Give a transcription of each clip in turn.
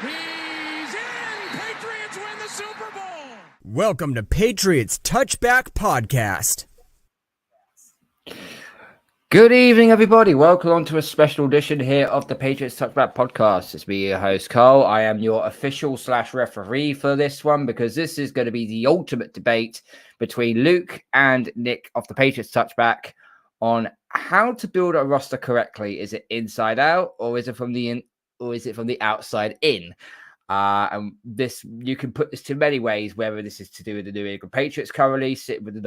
He's in! Patriots win the Super Bowl! Welcome to Patriots Touchback Podcast. Good evening, everybody. Welcome on to a special edition here of the Patriots Touchback Podcast. It's me, your host, Carl. I am your official / referee for this one because this is going to be the ultimate debate between Luke and Nick of the Patriots Touchback on how to build a roster correctly. Is it inside out or is it from the outside in? And this, you can put this to many ways, whether this is to do with the New England Patriots currently sitting with the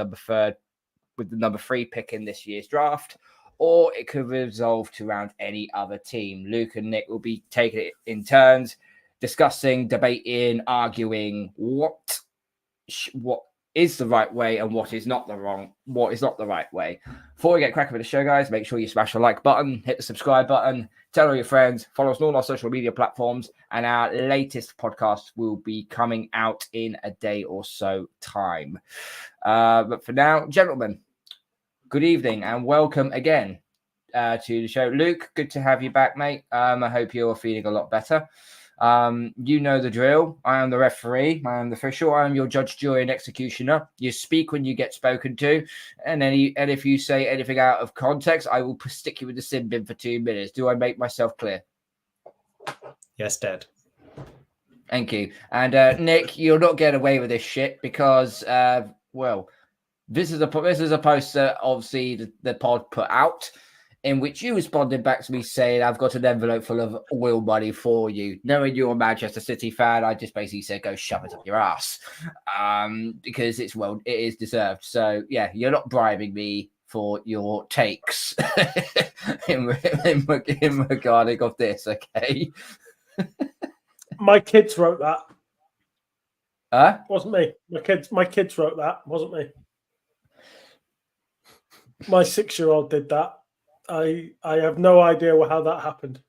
number 3 pick in this year's draft, or it could resolve to around any other team. Luke and Nick will be taking it in turns, discussing, debating, arguing what is the right way and what is not the right way. Before we get cracking with the show, guys, make sure you smash the like button, hit the subscribe button, tell all your friends, follow us on all our social media platforms, and our latest podcast will be coming out in a day or so time. But for now, gentlemen, good evening and welcome again to the show. Luke, good to have you back, mate. I hope you're feeling a lot better. You know the drill. I am the referee. I am the official. I am your judge, jury, and executioner. You speak when you get spoken to, and if you say anything out of context, I will stick you in the sin bin for 2 minutes. Do I make myself clear? Yes, Dad. Thank you. And Nick, you'll not get away with this shit because, this is a post that obviously the pod put out, in which you responded back to me saying, I've got an envelope full of oil money for you. Knowing you're a Manchester City fan, I just basically said, go shove it up your ass. Because it is deserved. So, yeah, you're not bribing me for your takes in regarding of this, okay? My kids wrote that. Huh? Wasn't me. My kids wrote that. Wasn't me. My 6-year-old did that. I have no idea how that happened.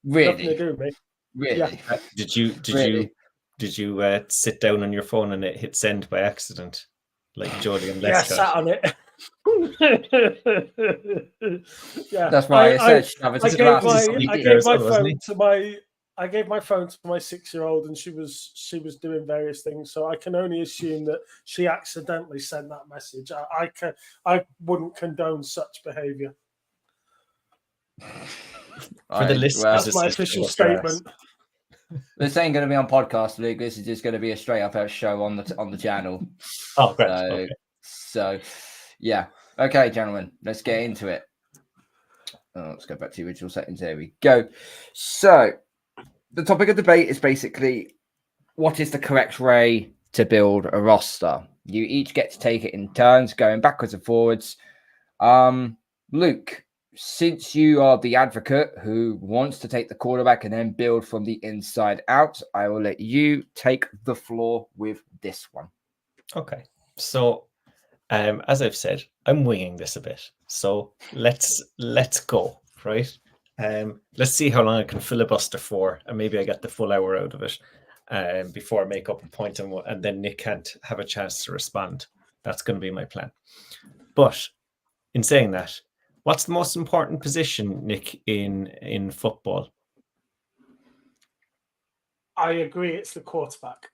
Really? Nothing to do with me. Really? Yeah. Did you sit down on your phone and it hit send by accident, like Jodie and Yeah, Lescott? sat on it. Yeah, That's why I said I gave my phone to my 6-year-old, and she was doing various things. So I can only assume that she accidentally sent that message. I wouldn't condone such behaviour. For the listeners, that's my official statement. This ain't going to be on podcast, Luke. This is just going to be a straight up show on the channel. Oh, great. So, yeah. Okay, gentlemen, let's get into it. Let's go back to the original settings. There we go. So, the topic of debate is basically what is the correct way to build a roster. You each get to take it in turns, going backwards and forwards. Luke, since you are the advocate who wants to take the quarterback and then build from the inside out, I will let you take the floor with this one. Okay. So, as I've said, I'm winging this a bit. So let's go, right? Let's see how long I can filibuster for, and maybe I get the full hour out of it before I make up a point, and then Nick can't have a chance to respond. That's going to be my plan. But in saying that, what's the most important position, Nick, in football? I agree. It's the quarterback.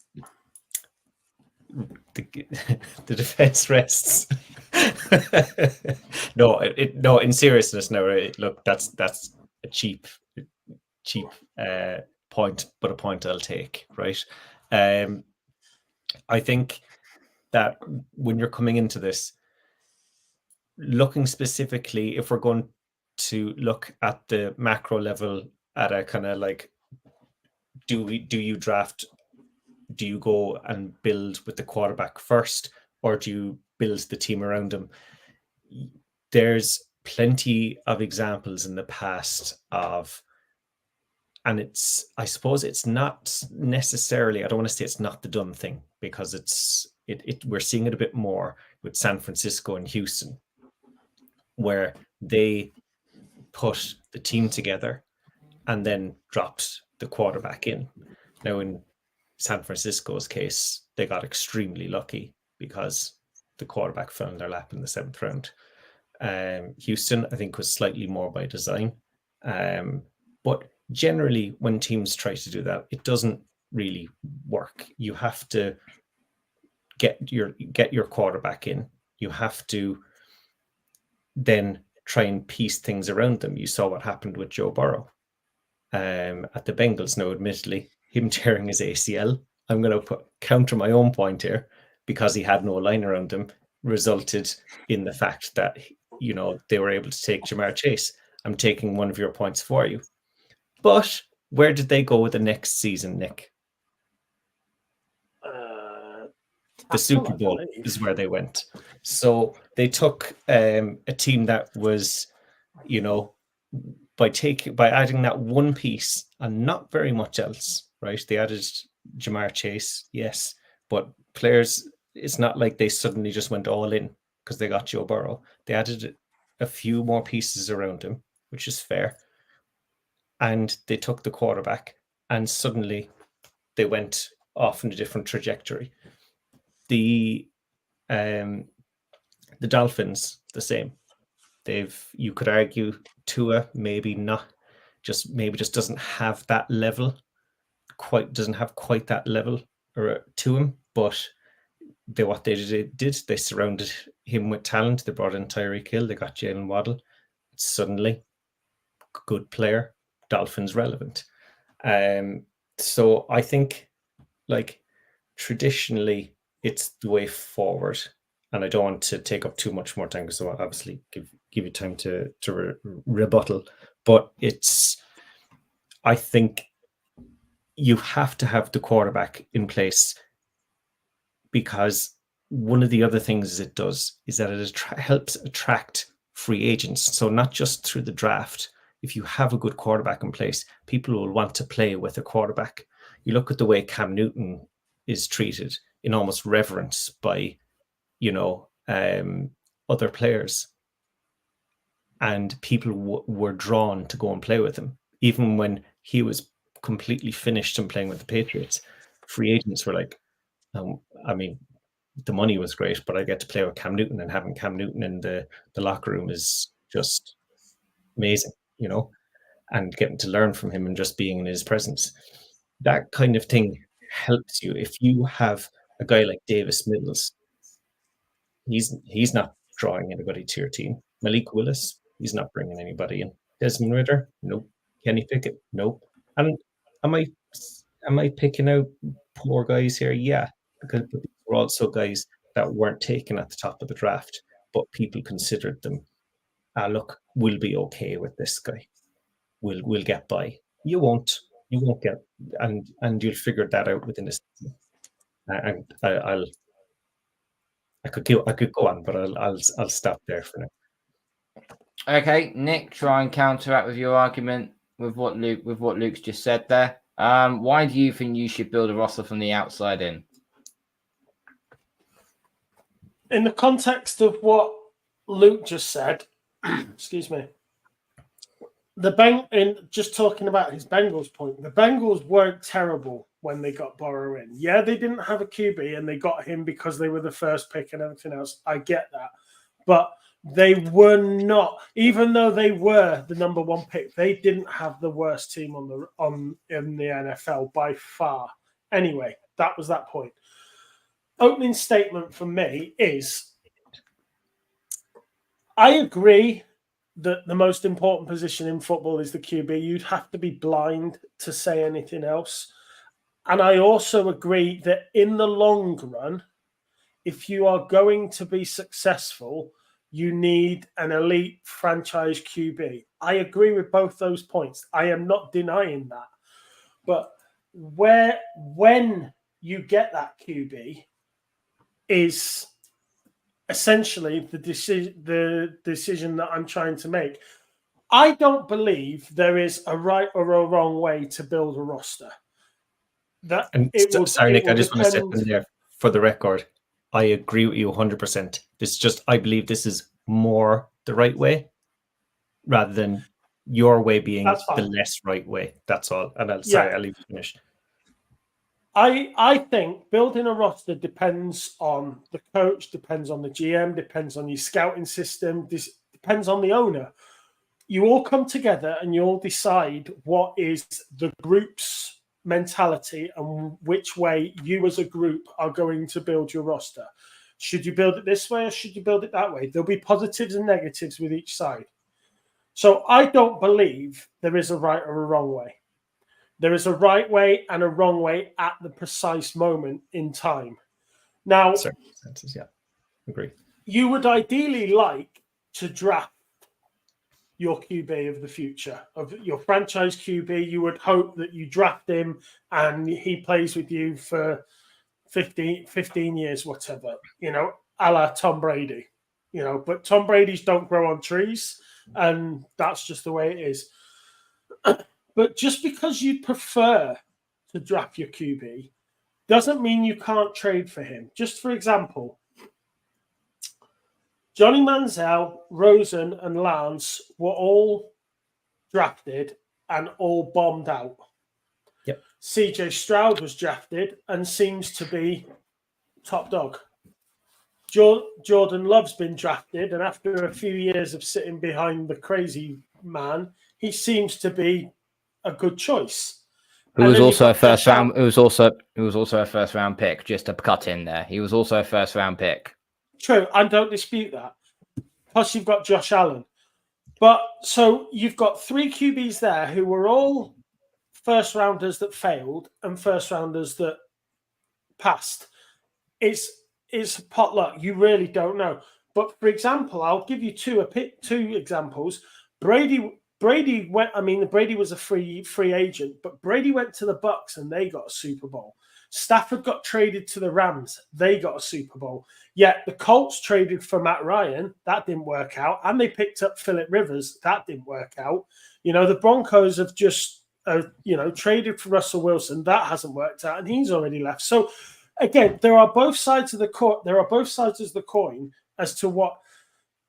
The defense rests. No. In seriousness, no. Look, that's a cheap point, but a point I'll take. Right. I think that when you're coming into this, looking specifically, if we're going to look at the macro level at a kind of like, do you draft? Do you go and build with the quarterback first, or do you build the team around him? There's plenty of examples in the past of, and I suppose it's not necessarily, I don't want to say it's not the done thing, because we're seeing it a bit more with San Francisco and Houston, where they put the team together and then dropped the quarterback in. Now, in San Francisco's case, they got extremely lucky because the quarterback fell in their lap in the 7th round. Houston, I think, was slightly more by design. But generally, when teams try to do that, it doesn't really work. You have to get your quarterback in. You have to then try and piece things around them. You saw what happened with Joe Burrow at the Bengals. Now, admittedly, him tearing his ACL, I'm going to counter my own point here, because he had no line around him, resulted in the fact that, you know, they were able to take Jamar Chase. I'm taking one of your points for you. But where did they go the next season, Nick? The Super Bowl is where they went. So they took a team that was, you know, by adding that one piece and not very much else, right? They added Jamar Chase, yes, but players, it's not like they suddenly just went all in because they got Joe Burrow. They added a few more pieces around him, which is fair. And they took the quarterback, and suddenly they went off in a different trajectory. The Dolphins, the same. You could argue Tua maybe just doesn't have that level, doesn't have quite that level to him, but what they did, they surrounded him with talent. They brought in Tyreek Hill, they got Jalen Waddle. Suddenly, good player, Dolphins relevant. So I think, like, traditionally, it's the way forward. And I don't want to take up too much more time, because I'll obviously give you time to rebuttal. But I think you have to have the quarterback in place, because one of the other things it does is that it helps attract free agents. So not just through the draft. If you have a good quarterback in place, people will want to play with a quarterback. You look at the way Cam Newton is treated in almost reverence by, you know, other players, and people were drawn to go and play with him. Even when he was completely finished and playing with the Patriots, free agents were like, I mean, the money was great, but I get to play with Cam Newton, and having Cam Newton in the locker room is just amazing, you know, and getting to learn from him and just being in his presence. That kind of thing helps you. If you have a guy like Davis Mills, he's not drawing anybody to your team. Malik Willis, he's not bringing anybody in. Desmond Ridder, nope. Kenny Pickett, nope. And am I picking out poor guys here? Yeah, because these were also guys that weren't taken at the top of the draft, but people considered them. Look, we'll be okay with this guy. We'll get by. You won't get, and you'll figure that out within a season. And I could go on, but I'll stop there for now. Okay, Nick, try and counteract with your argument with what Luke's just said there. Why do you think you should build a roster from the outside in? In the context of what Luke just said, excuse me, just talking about his Bengals point, the Bengals weren't terrible when they got Burrow in. Yeah, they didn't have a QB, and they got him because they were the first pick and everything else. I get that. But they were not, even though they were the number one pick, they didn't have the worst team in the NFL by far. Anyway, that was that point. Opening statement for me is, I agree that the most important position in football is the QB. You'd have to be blind to say anything else. And I also agree that in the long run, if you are going to be successful, you need an elite franchise QB. I agree with both those points. I am not denying that. But when you get that QB is essentially the decision that I'm trying to make. I don't believe there is a right or a wrong way to build a roster. Sorry, Nick, I just want to step in there for the record. I agree with you 100%. I believe this is more the right way, rather than your way being the less right way. That's all. And I'll leave you finish. I think building a roster depends on the coach, depends on the GM, depends on your scouting system, depends on the owner. you all come together and you all decide what is the group's mentality and which way you as a group are going to build your roster. Should you build it this way or should you build it that way? There'll be positives and negatives with each side. So I don't believe there is a right or a wrong way. There is a right way and a wrong way at the precise moment in time. Now, circumstances, yeah, agree. You would ideally like to draft your QB of the future, of your franchise QB. You would hope that you draft him and he plays with you for 15 years, whatever, a la Tom Brady, but Tom Brady's don't grow on trees, and that's just the way it is. But just because you prefer to draft your QB doesn't mean you can't trade for him. Just for example, Johnny Manziel, Rosen, and Lance were all drafted and all bombed out. Yep. CJ Stroud was drafted and seems to be top dog. Jordan Love's been drafted, and after a few years of sitting behind the crazy man, he seems to be a good choice. Who was also a first round. It was also a first round pick. Just to cut in there, he was also a first round pick. True, I don't dispute that. Plus, you've got Josh Allen. But so you've got 3 QBs there who were all first rounders that failed and first rounders that passed. It's potluck. You really don't know. But for example, I'll give you two examples. Brady went. I mean, Brady was a free agent, but Brady went to the Bucks and they got a Super Bowl. Stafford got traded to the Rams. They got a Super Bowl. Yet the Colts traded for Matt Ryan. That didn't work out. And they picked up Phillip Rivers. That didn't work out. The Broncos have just, traded for Russell Wilson. That hasn't worked out. And he's already left. So, again, there are both sides of the coin. There are both sides of the coin as to what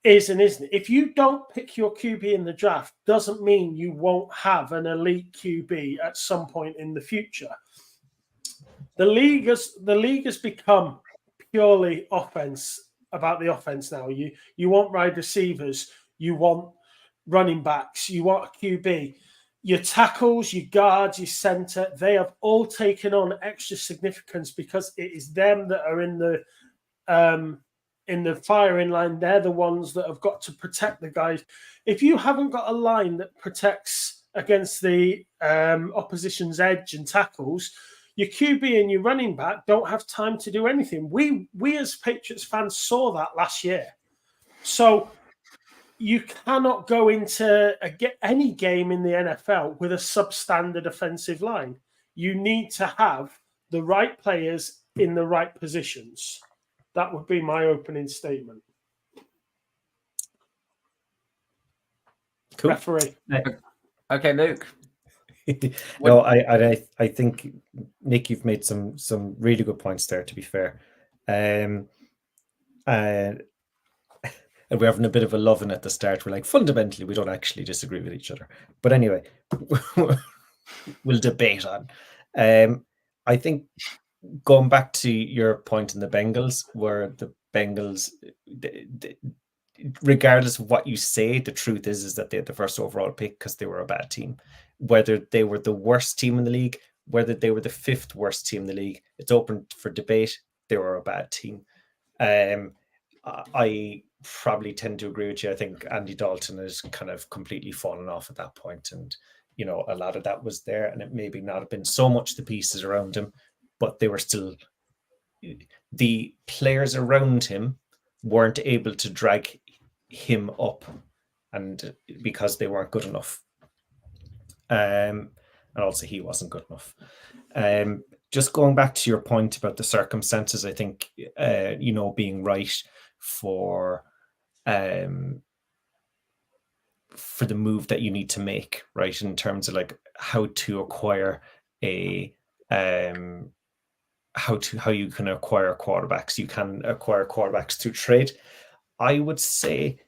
is and isn't. If you don't pick your QB in the draft, doesn't mean you won't have an elite QB at some point in the future. The league has become purely offense, about the offense now. You want wide receivers, you want running backs, you want a QB. Your tackles, your guards, your center, they have all taken on extra significance because it is them that are in the firing line. They're the ones that have got to protect the guys. If you haven't got a line that protects against the opposition's edge and tackles, your QB and your running back don't have time to do anything. We as Patriots fans saw that last year. So you cannot go into any game in the NFL with a substandard offensive line. You need to have the right players in the right positions. That would be my opening statement. Cool. Referee. Okay, Luke. No, I think, Nick, you've made some really good points there, to be fair. And we're having a bit of a loving at the start. We're like, fundamentally, we don't actually disagree with each other. But anyway, we'll debate on. I think going back to your point in the Bengals, where the Bengals, regardless of what you say, the truth is that they had the first overall pick because they were a bad team. Whether they were the worst team in the league, whether they were the 5th worst team in the league, it's open for debate. They were a bad team. I probably tend to agree with you. I think Andy Dalton has kind of completely fallen off at that point. And, a lot of that was there, and it maybe not have been so much the pieces around him, but they were still, the players around him weren't able to drag him up, and because they weren't good enough. And also he wasn't good enough. Just going back to your point about the circumstances, I think, being right for the move that you need to make, right, in terms of like how to acquire how you can acquire quarterbacks. You can acquire quarterbacks through trade. I would say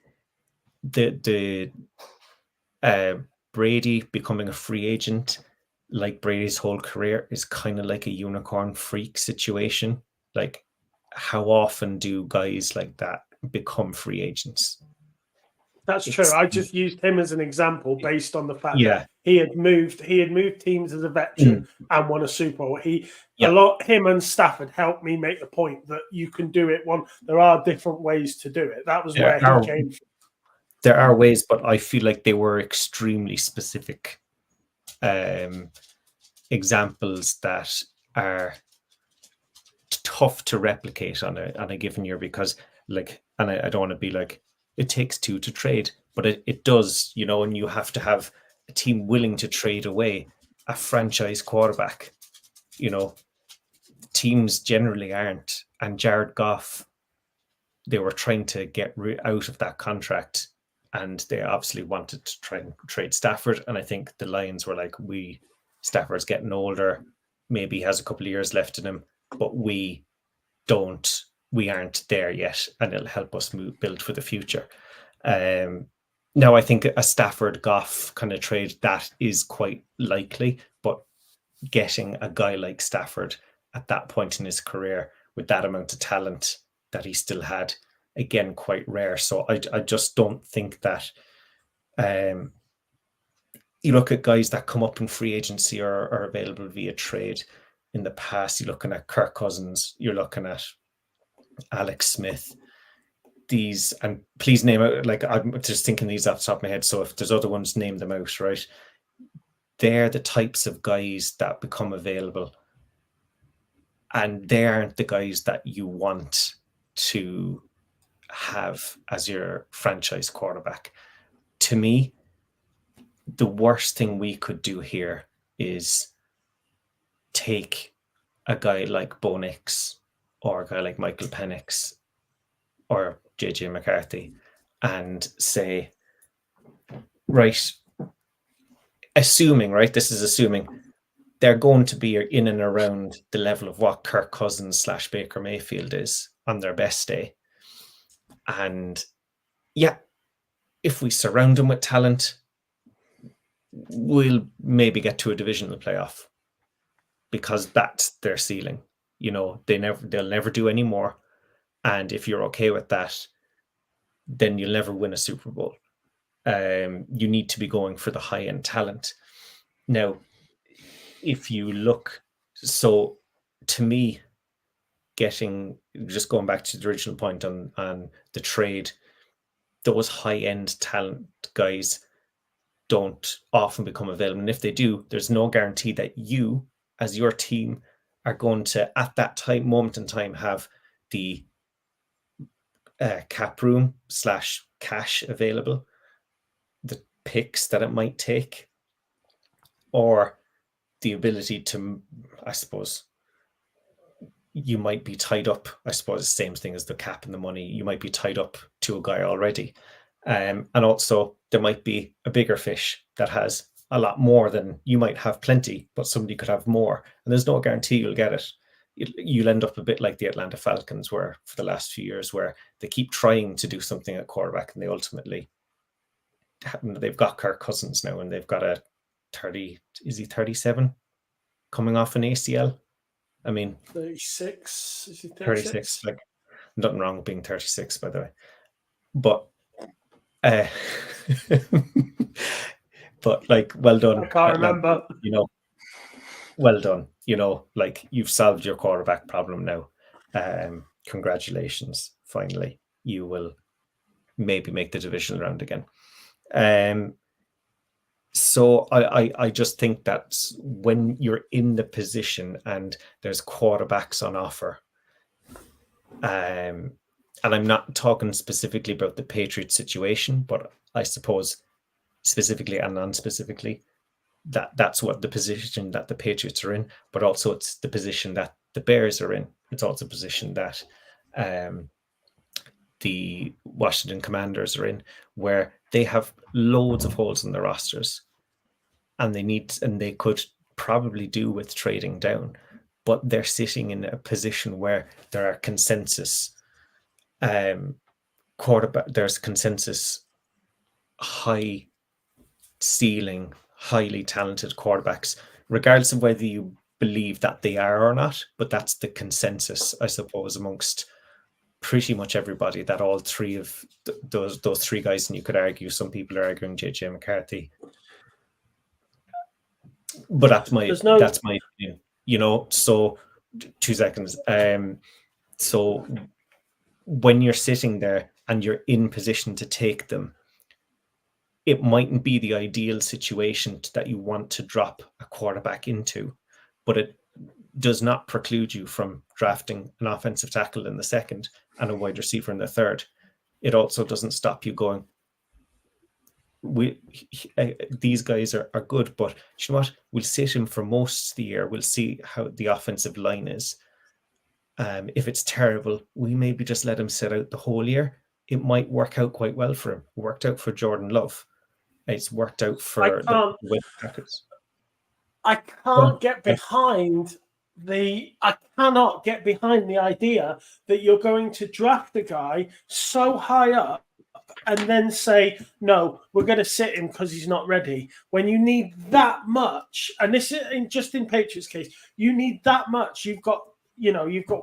the Brady becoming a free agent, like Brady's whole career, is kind of like a unicorn freak situation. Like, how often do guys like that become free agents? That's true. I just used him as an example based on the fact Yeah. that he had moved teams as a veteran and won a Super Bowl. Him and Stafford helped me make the point that you can do it there are different ways to do it. That was where he came from. There are ways, but I feel like they were extremely specific examples that are tough to replicate on a given year, because and I don't want to be like, it takes two to trade, but it does, and you have to have a team willing to trade away a franchise quarterback. Teams generally aren't, and Jared Goff, they were trying to get out of that contract, and they obviously wanted to try and trade Stafford, and I think the Lions were like, Stafford's getting older, maybe he has a couple of years left in him, but we aren't there yet, and it'll help us build for the future. Now I think a Stafford Goff kind of trade, that is quite likely, but getting a guy like Stafford at that point in his career with that amount of talent that he still had, again, quite rare. So I just don't think that you look at guys that come up in free agency or are available via trade in the past. You're looking at Kirk Cousins, you're looking at Alex Smith, these, and please name out, like, I'm just thinking these off the top of my head, so if there's other ones, name them out, right? They're the types of guys that become available, and they aren't the guys that you want to have as your franchise quarterback. To me, the worst thing we could do here is take a guy like Bo Nix or a guy like Michael Penix or JJ McCarthy and say, right, this is assuming they're going to be in and around the level of what Kirk Cousins / Baker Mayfield is on their best day. And yeah, if we surround them with talent, we'll maybe get to a divisional playoff, because that's their ceiling. They'll never do any more. And if you're okay with that, then you'll never win a Super Bowl. You need to be going for the high-end talent. Now, if you look, so to me, just going back to the original point on the trade, those high-end talent guys don't often become available. And if they do, there's no guarantee that you, as your team, are going to, at that moment in time, have the cap room / cash available, the picks that it might take, or the ability to, I suppose, you might be tied up. I suppose the same thing as the cap and the money. You might be tied up to a guy already. And also there might be a bigger fish that has a lot more than you might have plenty, but somebody could have more. And there's no guarantee you'll get it. You'll end up a bit like the Atlanta Falcons were for the last few years, where they keep trying to do something at quarterback and they ultimately, they've got Kirk Cousins now and they've got a 37 coming off an ACL. I mean, 36. Is he 36? Like, nothing wrong with being 36, by the way. But but like, well done. I can't remember. Well done. Like, you've solved your quarterback problem now. Congratulations. Finally, you will maybe make the divisional round again. So I just think that when you're in the position and there's quarterbacks on offer, and I'm not talking specifically about the Patriots situation, but I suppose specifically and non-specifically, that's what the position that the Patriots are in, but also it's the position that the Bears are in. It's also a position that the Washington Commanders are in, where they have loads of holes in their rosters, and they could probably do with trading down, but they're sitting in a position where there are consensus quarterback. There's consensus high ceiling, highly talented quarterbacks, regardless of whether you believe that they are or not. But that's the consensus, I suppose, amongst pretty much everybody that all three of those three guys, and you could argue some people are arguing JJ McCarthy, but that's my opinion. So 2 seconds. So when you're sitting there and you're in position to take them, it mightn't be the ideal situation that you want to drop a quarterback into, but it does not preclude you from drafting an offensive tackle in the second and a wide receiver in the third. It also doesn't stop you going, these guys are good, but you know what? We'll sit him for most of the year. We'll see how the offensive line is. If it's terrible, we maybe just let him sit out the whole year. It might work out quite well for him. It worked out for Jordan Love. It's worked out for the Packers. I cannot get behind the idea that you're going to draft a guy so high up and then say, no, we're going to sit him because he's not ready. When you need that much, and this is just in Patriots case, you need that much. You've got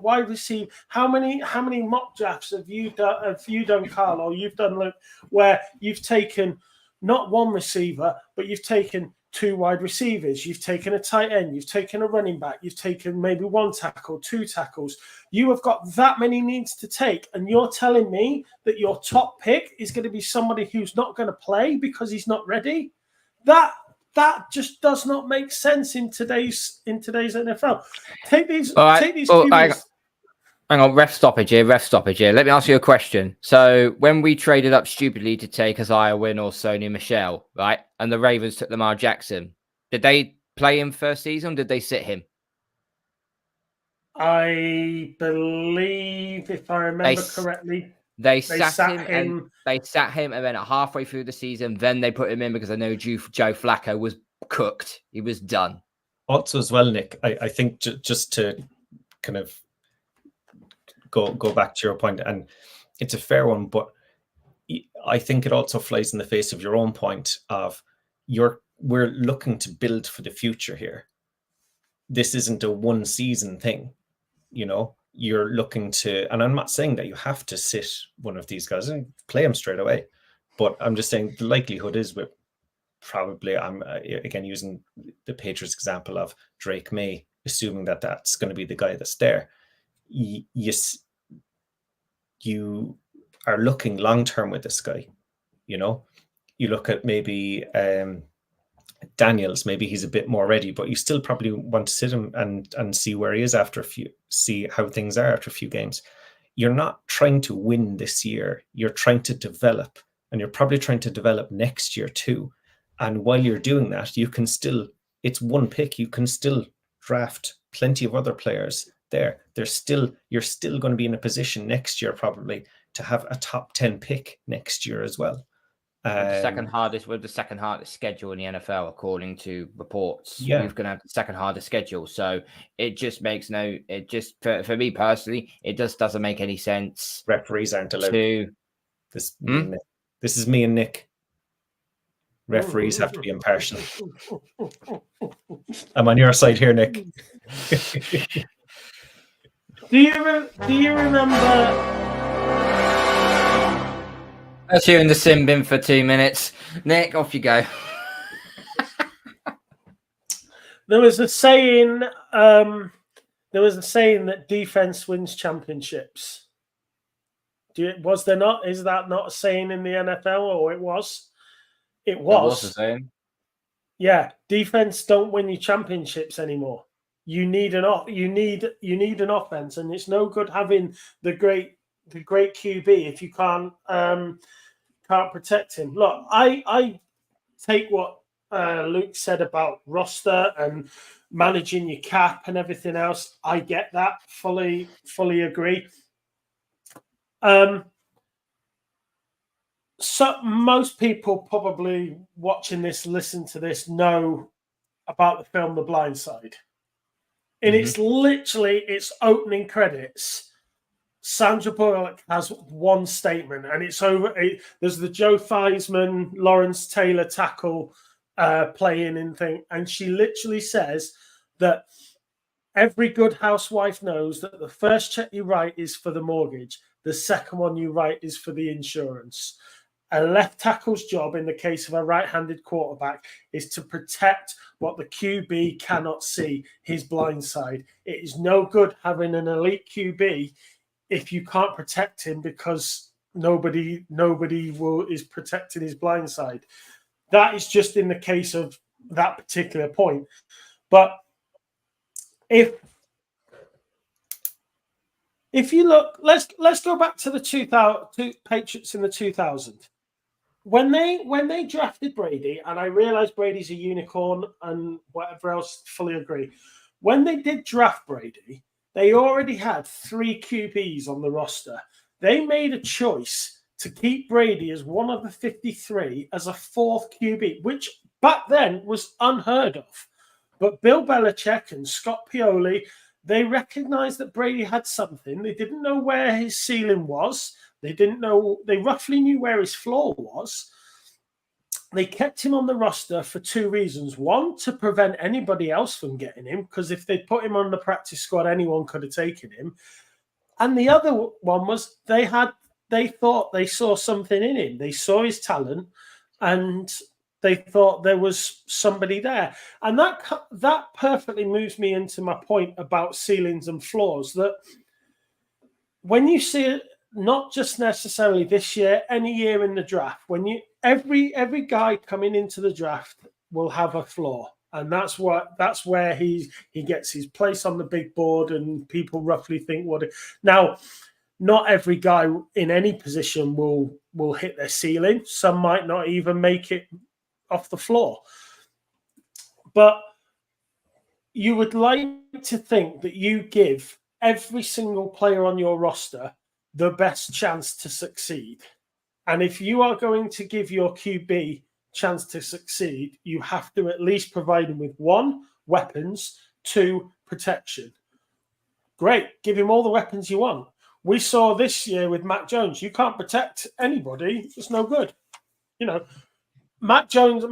wide receiver. How many mock drafts have you done, Karl, or you've done, Luke, where you've taken not one receiver, but you've taken 2 wide receivers, you've taken a tight end, you've taken a running back, you've taken maybe 1 tackle, 2 tackles. You have got that many needs to take, and you're telling me that your top pick is going to be somebody who's not going to play because he's not ready? That just does not make sense in today's NFL. Take these. Hang on, ref stoppage here. Let me ask you a question. So when we traded up stupidly to take Isaiah Wynn or Sony Michel, right, and the Ravens took Lamar Jackson, did they play him first season? Did they sit him? I believe, if I remember correctly, they sat him, and then halfway through the season, then they put him in because I know Joe Flacco was cooked. He was done. Also, as well, Nick, I think just to kind of go back to your point, and it's a fair one, but I think it also flies in the face of your own point of we're looking to build for the future here. This isn't a 1 season thing, you're looking to, and I'm not saying that you have to sit one of these guys and play them straight away, but I'm just saying the likelihood is with probably, I'm again using the Patriots example of Drake May, assuming that that's going to be the guy that's there. You are looking long term with this guy. You look at maybe Daniels, maybe he's a bit more ready, but you still probably want to sit him and see where he is see how things are after a few games. You're not trying to win this year. You're trying to develop, and you're probably trying to develop next year too. And while you're doing that, you can still, it's 1 pick, you can still draft plenty of other players there. You're still going to be in a position next year probably to have a top 10 pick next year as well. With the second hardest schedule in the NFL, according to reports. Yeah. We're going to have the second hardest schedule. So it just makes for me personally, it just doesn't make any sense. Referees aren't allowed. This is me and Nick. Referees have to be impartial. I'm on your side here, Nick. Do you remember? That's you in the sin bin for 2 minutes. Nick, off you go. There was a saying. That defense wins championships. Was there not? Is that not a saying in the NFL, or it was? It was a saying. Yeah, defense don't win you championships anymore. You need an offense, and it's no good having the great QB if you can't protect him. Look, I take what Luke said about roster and managing your cap and everything else. I get that, fully agree. So most people probably watching this, listen to this, know about the film The Blind Side. And it's literally its opening credits. Sandra Bullock has one statement, and it's over. There's the Joe Theismann, Lawrence Taylor tackle playing and thing, and she literally says that every good housewife knows that the first check you write is for the mortgage. The second one you write is for the insurance. A left tackle's job in the case of a right-handed quarterback is to protect what the QB cannot see, his blind side. It is no good having an elite QB if you can't protect him because nobody is protecting his blind side. That is just in the case of that particular point. But if you look, let's go back to the 2000 Patriots in the 2000. When they drafted Brady, and I realize Brady's a unicorn and whatever else, fully agree. When they did draft Brady, they already had 3 QBs on the roster. They made a choice to keep Brady as one of the 53 as a 4th QB, which back then was unheard of. But Bill Belichick and Scott Pioli, they recognized that Brady had something. They didn't know where his ceiling was. They roughly knew where his floor was. They kept him on the roster for 2 reasons. One, to prevent anybody else from getting him, because if they put him on the practice squad, anyone could have taken him. And the other one was they thought they saw something in him. They saw his talent and they thought there was somebody there. And that perfectly moves me into my point about ceilings and floors, that when you see it, not just necessarily this year, any year in the draft, every guy coming into the draft will have a floor, and that's where he gets his place on the big board, and people roughly think what. Now, not every guy in any position will hit their ceiling. Some might not even make it off the floor, but you would like to think that you give every single player on your roster the best chance to succeed. And if you are going to give your QB chance to succeed, you have to at least provide him with 1, weapons, 2, protection. Great, give him all the weapons you want. We saw this year with Mac Jones. You can't protect anybody. It's no good. You know, Mac Jones,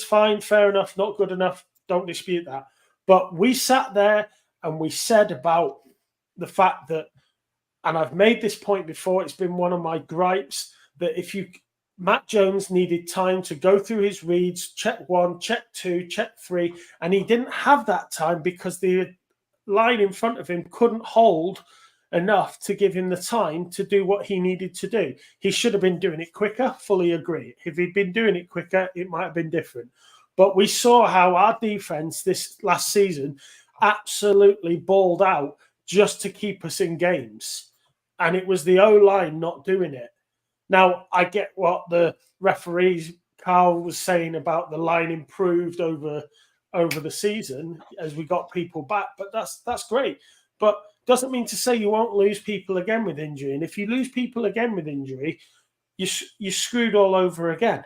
fine, fair enough, not good enough. Don't dispute that. But we sat there and we said about the fact that, and I've made this point before, it's been one of my gripes, that Mac Jones needed time to go through his reads, check 1, check 2, check 3, and he didn't have that time because the line in front of him couldn't hold enough to give him the time to do what he needed to do. He should have been doing it quicker, fully agree. If he'd been doing it quicker, it might have been different. But we saw how our defense this last season absolutely balled out just to keep us in games. And it was the O-line not doing it. Now, I get what the referees, Karl, was saying about the line improved over the season as we got people back, but that's great. But doesn't mean to say you won't lose people again with injury. And if you lose people again with injury, you're screwed all over again.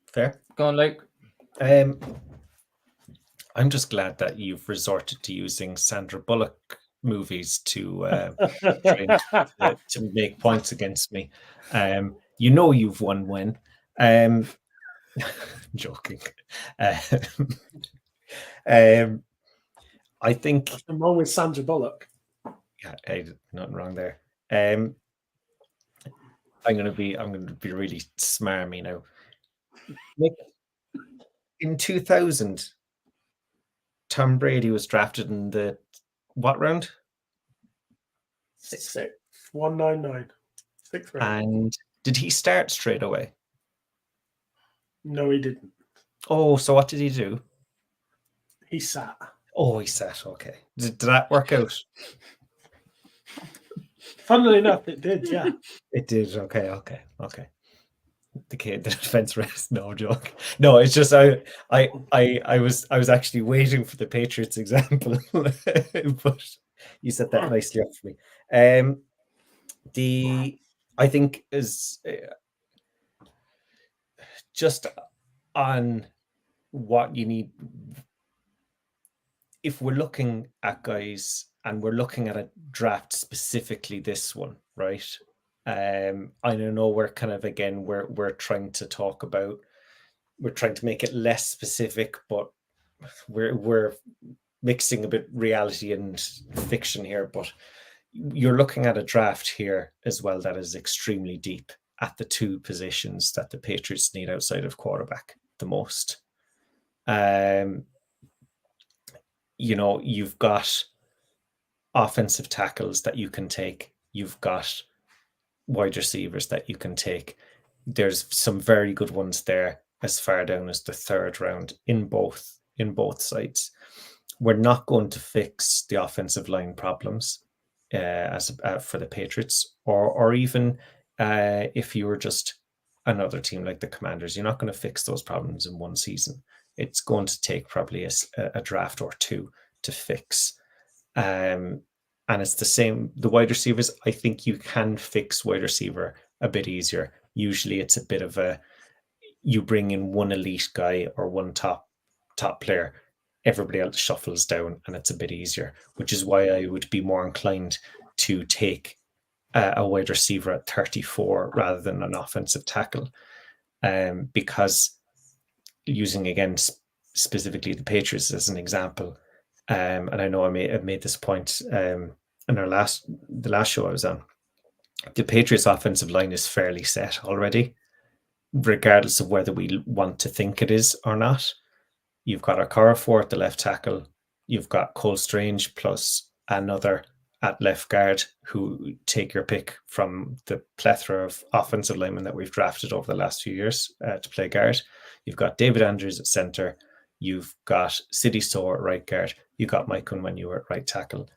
Fair. Go on, Luke. I'm just glad that you've resorted to using Sandra Bullock movies to to make points against me. You know you've won when. Joking. I think nothing wrong with Sandra Bullock. Yeah, nothing wrong there. I'm gonna be really smarmy now. Nick, in 2000, Tom Brady was drafted in the what round? 6'6", 199, 6 round. And did he start straight away? No, he didn't. Oh, so what did he do? He sat. Oh, he sat. Okay. Did that work out? Funnily enough, it did. Yeah, it did. Okay. The defense rest. No joke. No, it's just I was actually waiting for the Patriots example, but you set that nicely up for me. I think is just on what you need. If we're looking at guys and we're looking at a draft specifically, this one, right? I don't know. We're kind of again we're trying to talk about. We're trying to make it less specific, but we're mixing a bit reality and fiction here, but you're looking at a draft here as well that is extremely deep at the two positions that the Patriots need outside of quarterback the most. You've got offensive tackles that you can take. You've got wide receivers that you can take. There's some very good ones there as far down as the third round in both sides. We're not going to fix the offensive line problems for the Patriots, or even if you were just another team like the Commanders. You're not going to fix those problems in one season. It's going to take probably a draft or two to fix. And it's the same. The wide receivers, I think you can fix wide receiver a bit easier. Usually it's a bit of you bring in one elite guy or one top player, everybody else shuffles down, and it's a bit easier, which is why I would be more inclined to take a wide receiver at 34 rather than an offensive tackle. Because using, again, specifically the Patriots as an example, and I know I made this point in the last show I was on, the Patriots offensive line is fairly set already, regardless of whether we want to think it is or not. You've got Okorafor at the left tackle. You've got Cole Strange plus another at left guard, who take your pick from the plethora of offensive linemen that we've drafted over the last few years to play guard. You've got David Andrews at center. You've got Sidney Stowe at right guard. You've got Mike Onwenu at right tackle.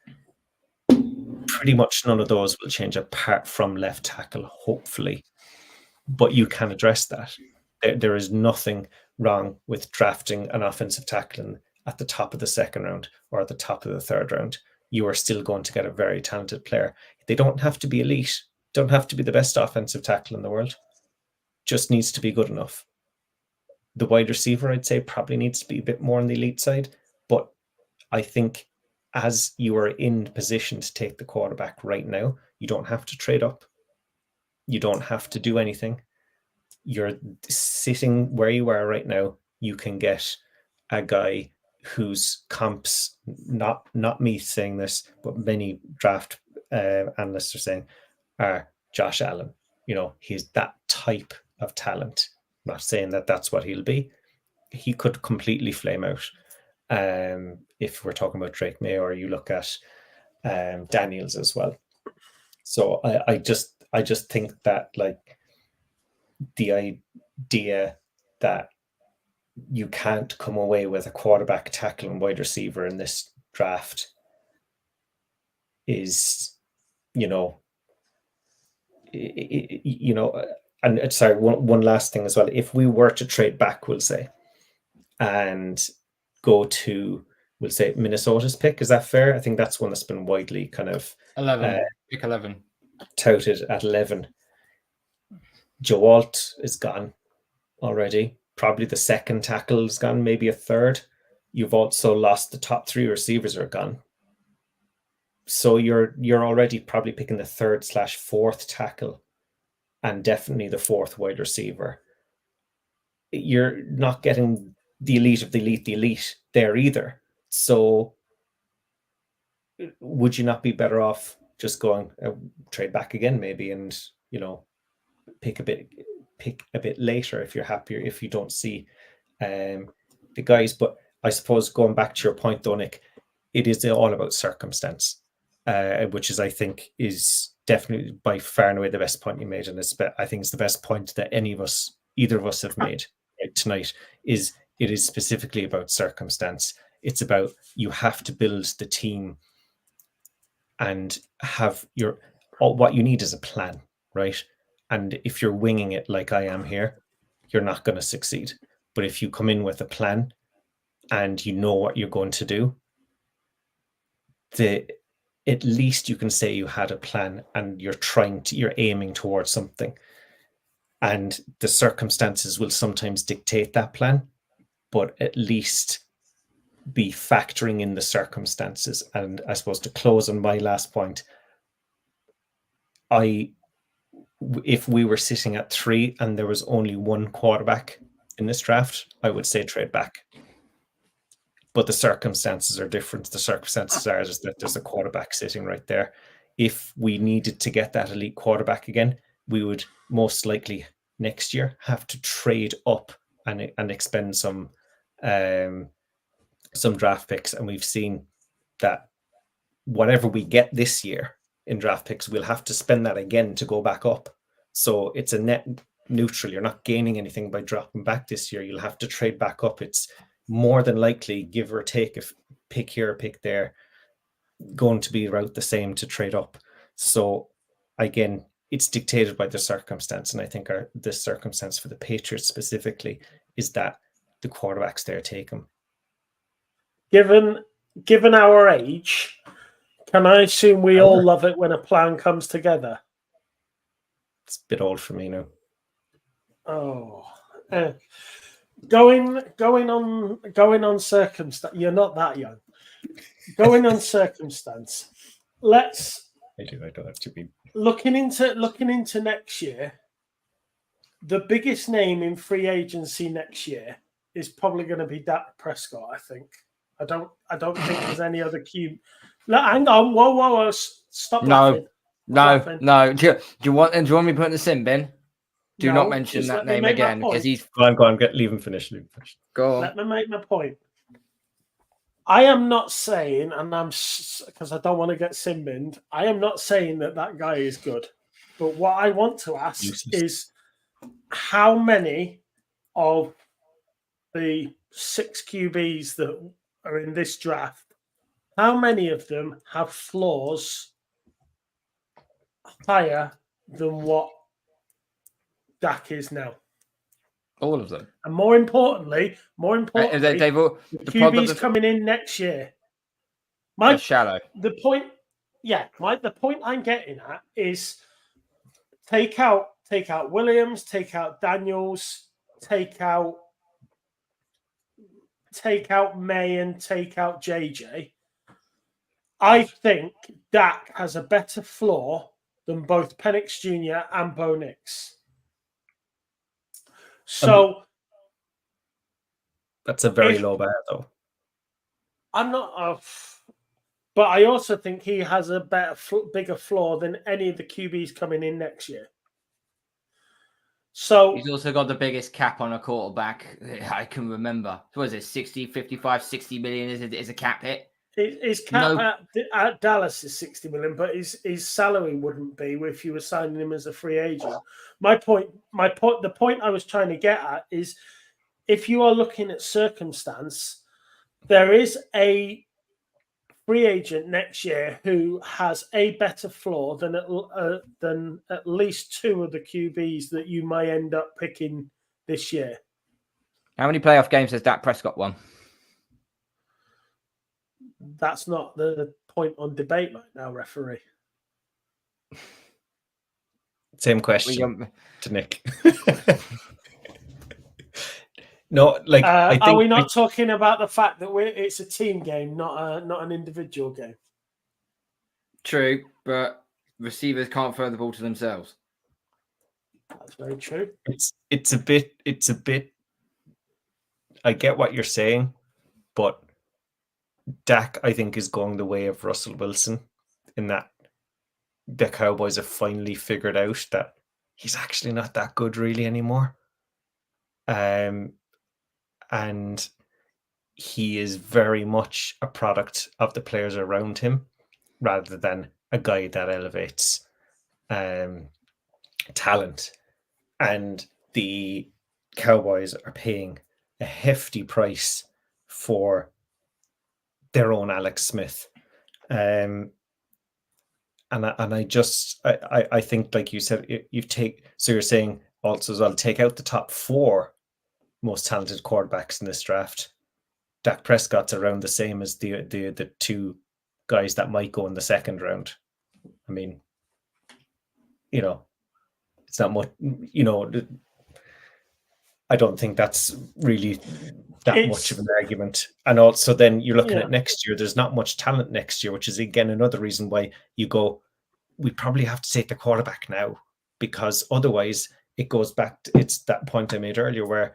Pretty much none of those will change apart from left tackle, hopefully. But you can address that. There is nothing wrong with drafting an offensive tackle at the top of the second round or at the top of the third round. You are still going to get a very talented player. They don't have to be elite, don't have to be the best offensive tackle in the world. Just needs to be good enough. The wide receiver, I'd say, probably needs to be a bit more on the elite side. But I think as you are in position to take the quarterback right now, you don't have to trade up. You don't have to do anything. You're sitting where you are right now. You can get a guy whose comps, not me saying this, but many draft analysts are saying, are Josh Allen. He's that type of talent. I'm not saying that that's what he'll be. He could completely flame out. If we're talking about Drake May, or you look at Daniels as well. So I just think that, like, the idea that you can't come away with a quarterback, tackle, and wide receiver in this draft is, and sorry, one last thing as well. If we were to trade back, we'll say, and go to, we'll say, Minnesota's pick, is that fair? I think that's one that's been widely kind of 11, pick 11, touted at 11. Joe Alt is gone already. Probably the second tackle is gone, maybe a third. You've also lost the top three receivers are gone. So you're already probably picking the third/fourth tackle, and definitely the fourth wide receiver. You're not getting the elite of the elite there either. So would you not be better off just going trade back again, maybe, and pick a bit later if you're happier, if you don't see the guys? But I suppose, going back to your point though, Nick, it is all about circumstance, which is, I think, is definitely by far and away the best point you made, and I think it's the best point that either of us have made tonight. It is specifically about circumstance. It's about, you have to build the team and have what you need is a plan, right? And if you're winging it like I am here, you're not going to succeed. But if you come in with a plan and you know what you're going to do, at least you can say you had a plan and you're aiming towards something. And the circumstances will sometimes dictate that plan, but at least be factoring in the circumstances. And I suppose, to close on my last point, if we were sitting at 3 and there was only one quarterback in this draft, I would say trade back. but the circumstances are different. The circumstances are just that there's a quarterback sitting right there. If we needed to get that elite quarterback again, we would most likely next year have to trade up and expend some draft picks. And we've seen that whatever we get this year in draft picks, we'll have to spend that again to go back up. So it's a net neutral. You're not gaining anything by dropping back this year. You'll have to trade back up. It's more than likely, give or take, if pick here, pick there, going to be about the same to trade up. So again, it's dictated by the circumstance. And I think the circumstance for the Patriots specifically is that the quarterbacks there take them. Given our age, can I assume we all love it when a plan comes together? It's a bit old for me now. Oh, going on circumstance. You're not that young. Going on circumstance. I don't have to be looking into next year. The biggest name in free agency next year is probably going to be Dak Prescott. I think. I don't think there's any other QB. No, hang on. Whoa. Stop laughing. No. Do you want me putting this in, Ben? Do not mention that name again because he's. Go on. Leave him finish. Go on. Let me make my point. I am not saying, because I don't want to get sin-binned, I am not saying that guy is good. But what I want to ask is how many of the 6 QBs that are in this draft, how many of them have flaws higher than what Dak is now? All of them. And more importantly, the QB's coming in next year. Shallow. The point I'm getting at is take out Williams, take out Daniels, take out May, and take out JJ. I think Dak has a better floor than both Penix Jr. and Bo Nix. So that's a very low bar, though. I'm not, but I also think he has a bigger floor than any of the QBs coming in next year. So he's also got the biggest cap on a quarterback I can remember. What is it? 60 million is a cap hit. His cap at Dallas is 60 million, but his salary wouldn't be if you were signing him as a free agent. The point I was trying to get at is if you are looking at circumstance, there is a free agent next year who has a better floor than at least 2 of the QBs that you might end up picking this year. How many playoff games has Dak Prescott won? That's not the point on debate right now, referee. Same question to Nick. No, like are we not talking about the fact that it's a team game, not an individual game? True, but receivers can't throw the ball to themselves. That's very true. It's a bit. I get what you're saying, but Dak, I think, is going the way of Russell Wilson in that the Cowboys have finally figured out that he's actually not that good really anymore. And he is very much a product of the players around him rather than a guy that elevates talent. And the Cowboys are paying a hefty price for their own Alex Smith. And I think, like you said, you're saying also as well, take out the top 4 most talented quarterbacks in this draft. Dak Prescott's around the same as the 2 guys that might go in the second round. I mean, it's not much, I don't think that's really much of an argument. And also then you're looking at next year, there's not much talent next year, which is again another reason why you go, we probably have to take the quarterback now, because otherwise it goes back to, it's that point I made earlier where,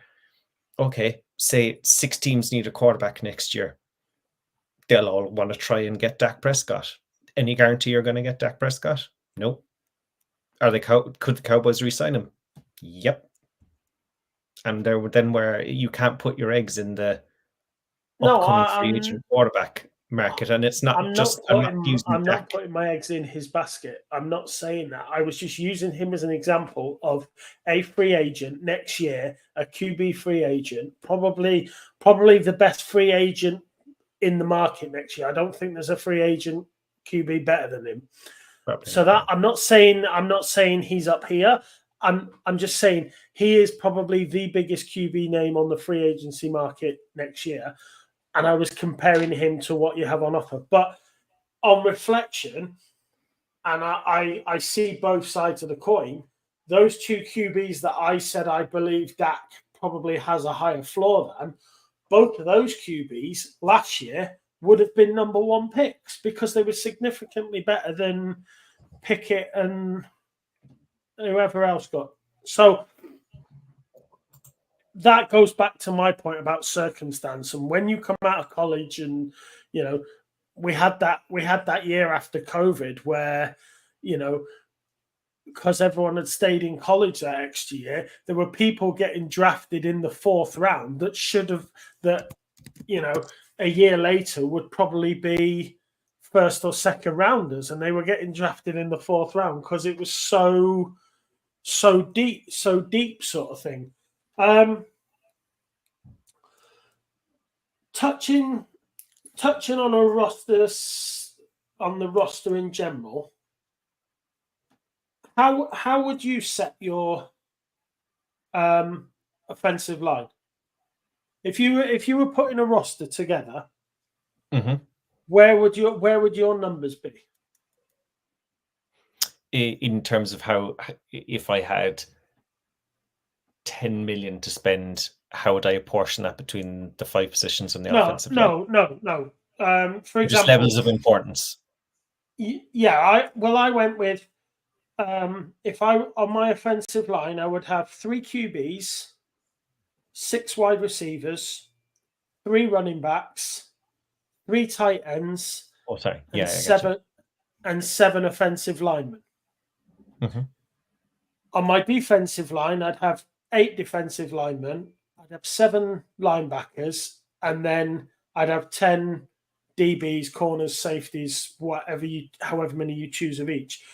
okay, say 6 teams need a quarterback next year. they'll all want to try and get Dak Prescott. Any guarantee you're going to get Dak Prescott? Nope. Could the Cowboys re-sign him? Yep. And then where you can't put your eggs in the upcoming free agent quarterback market, and it's not I'm not putting my eggs in his basket. I'm not saying that. I was just using him as an example of a free agent next year, a QB free agent, probably the best free agent in the market next year. I don't think there's a free agent QB better than him. Probably so not. that I'm not saying he's up here. I'm just saying he is probably the biggest QB name on the free agency market next year. And I was comparing him to what you have on offer. But on reflection, and I see both sides of the coin, those two QBs that I said I believe Dak probably has a higher floor than, both of those QBs last year would have been number one picks because they were significantly better than Pickett and whoever else got. So that goes back to my point about circumstance. And when you come out of college and, we had that year after COVID where, because everyone had stayed in college that extra year, there were people getting drafted in the fourth round that a year later would probably be first or second rounders. And they were getting drafted in the fourth round because it was so deep sort of thing. Touching on the roster in general, how would you set your offensive line if you were putting a roster together? Mm-hmm. Where would your numbers be? In terms of how, if I had 10 million to spend, how would I apportion that between the 5 positions on the offensive line? No. For example, just levels of importance. Yeah, I went with if I on my offensive line, I would have 3 QBs, 6 wide receivers, 3 running backs, 3 tight ends. Oh, sorry. And 7 offensive linemen. Mm-hmm. On my defensive line, I'd have 8 defensive linemen. I'd have 7 linebackers, and then I'd have 10 DBs, corners, safeties, however many you choose of each.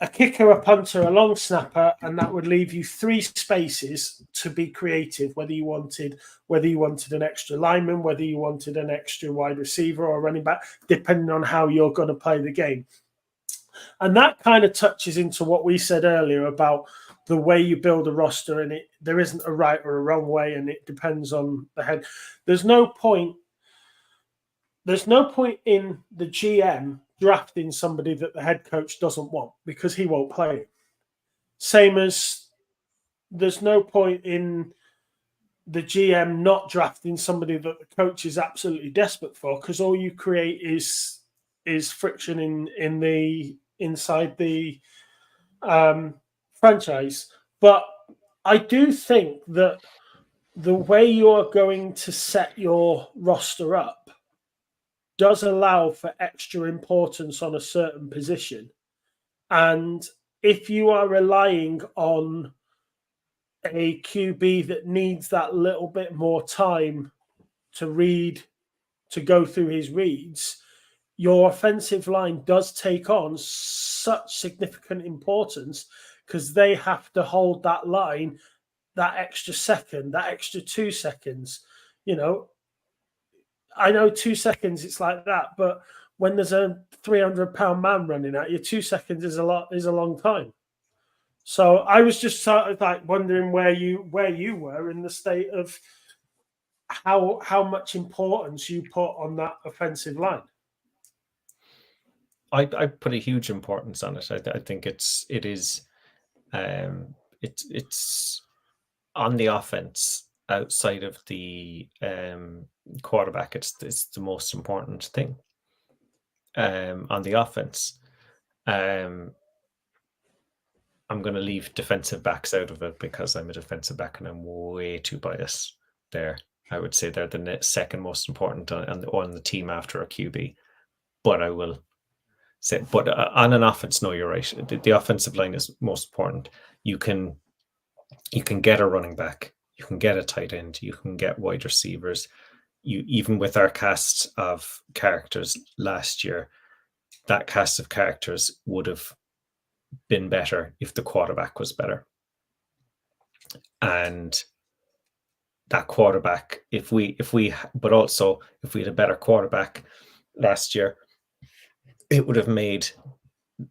A kicker, a punter, a long snapper, and that would leave you 3 spaces to be creative, whether you wanted an extra lineman, whether you wanted an extra wide receiver or running back, depending on how you're going to play the game. And that kind of touches into what we said earlier about the way you build a roster, and there isn't a right or a wrong way, and it depends on the head. There's no point in the GM drafting somebody that the head coach doesn't want because he won't play it. Same as there's no point in the GM not drafting somebody that the coach is absolutely desperate for because all you create is friction inside the franchise. But I do think that the way you're going to set your roster up does allow for extra importance on a certain position. And if you are relying on a QB that needs that little bit more time to go through his reads, your offensive line does take on such significant importance because they have to hold that line that extra second, that extra 2 seconds. I know 2 seconds, it's like that, but when there's a 300-pound man running at you, 2 seconds is a long time. So I was just sort of like wondering where you were in the state of how much importance you put on that offensive line. I put a huge importance on it. I think it's on the offense outside of the quarterback. It's the most important thing. On the offense, I'm going to leave defensive backs out of it because I'm a defensive back and I'm way too biased there. I would say they're the second most important on the team after a QB. But I will say, but on an offense, no, you're right. The offensive line is most important. You can get a running back, you can get a tight end, you can get wide receivers. You, even with our cast of characters last year, that cast of characters would have been better if the quarterback was better. And that quarterback, but also if we had a better quarterback last year, it would have made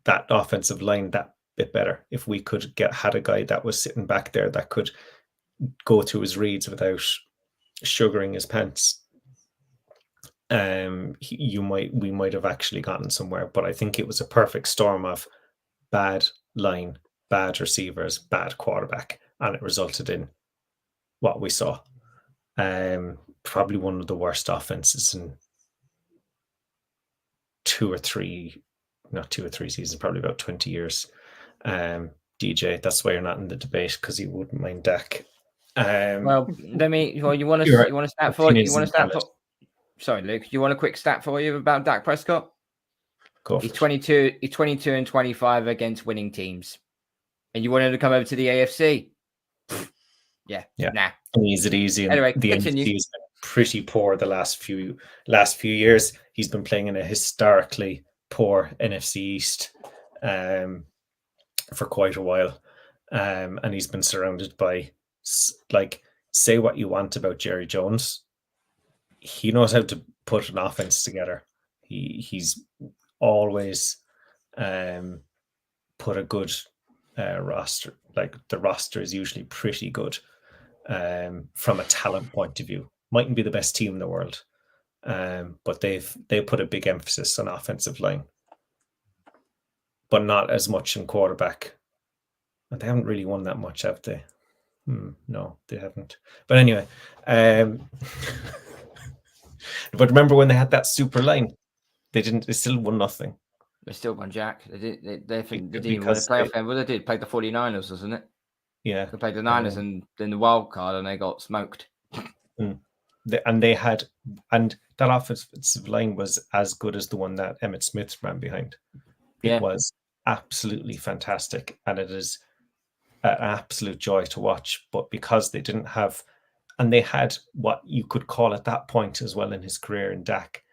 that offensive line that bit better. If we could had a guy that was sitting back there that could go through his reads without sugaring his pants, we might have actually gotten somewhere. But I think it was a perfect storm of bad line, bad receivers, bad quarterback, and it resulted in what we saw. Probably one of the worst offenses in not 2 or 3 seasons, probably about 20 years. DJ, that's why you're not in the debate, because you wouldn't mind Dak. Well, you want to stat for sorry, Luke, you want a quick stat for you about Dak Prescott? He's 22 and 25 against winning teams. And you want him to come over to the AFC? Yeah. Nah. And is it easy? Anyway, the NFC has been pretty poor the last few years. He's been playing in a historically poor NFC East for quite a while. And he's been surrounded by, like, say what you want about Jerry Jones, he knows how to put an offense together. He's always put a good roster. Like, the roster is usually pretty good from a talent point of view. Mightn't be the best team in the world, but they put a big emphasis on offensive line, but not as much in quarterback. And they haven't really won that much, have they? No, they haven't. But anyway, but remember when they had that super line? They still won nothing. They still won jack. They didn't even win a playoff game. Well, they did play the 49ers, wasn't it? Yeah. They played the Niners and then the wild card, and they got smoked. And that offensive line was as good as the one that Emmitt Smith ran behind. It was absolutely fantastic, and it is an absolute joy to watch. But because they didn't have, and they had what you could call at that point as well in his career in Dak,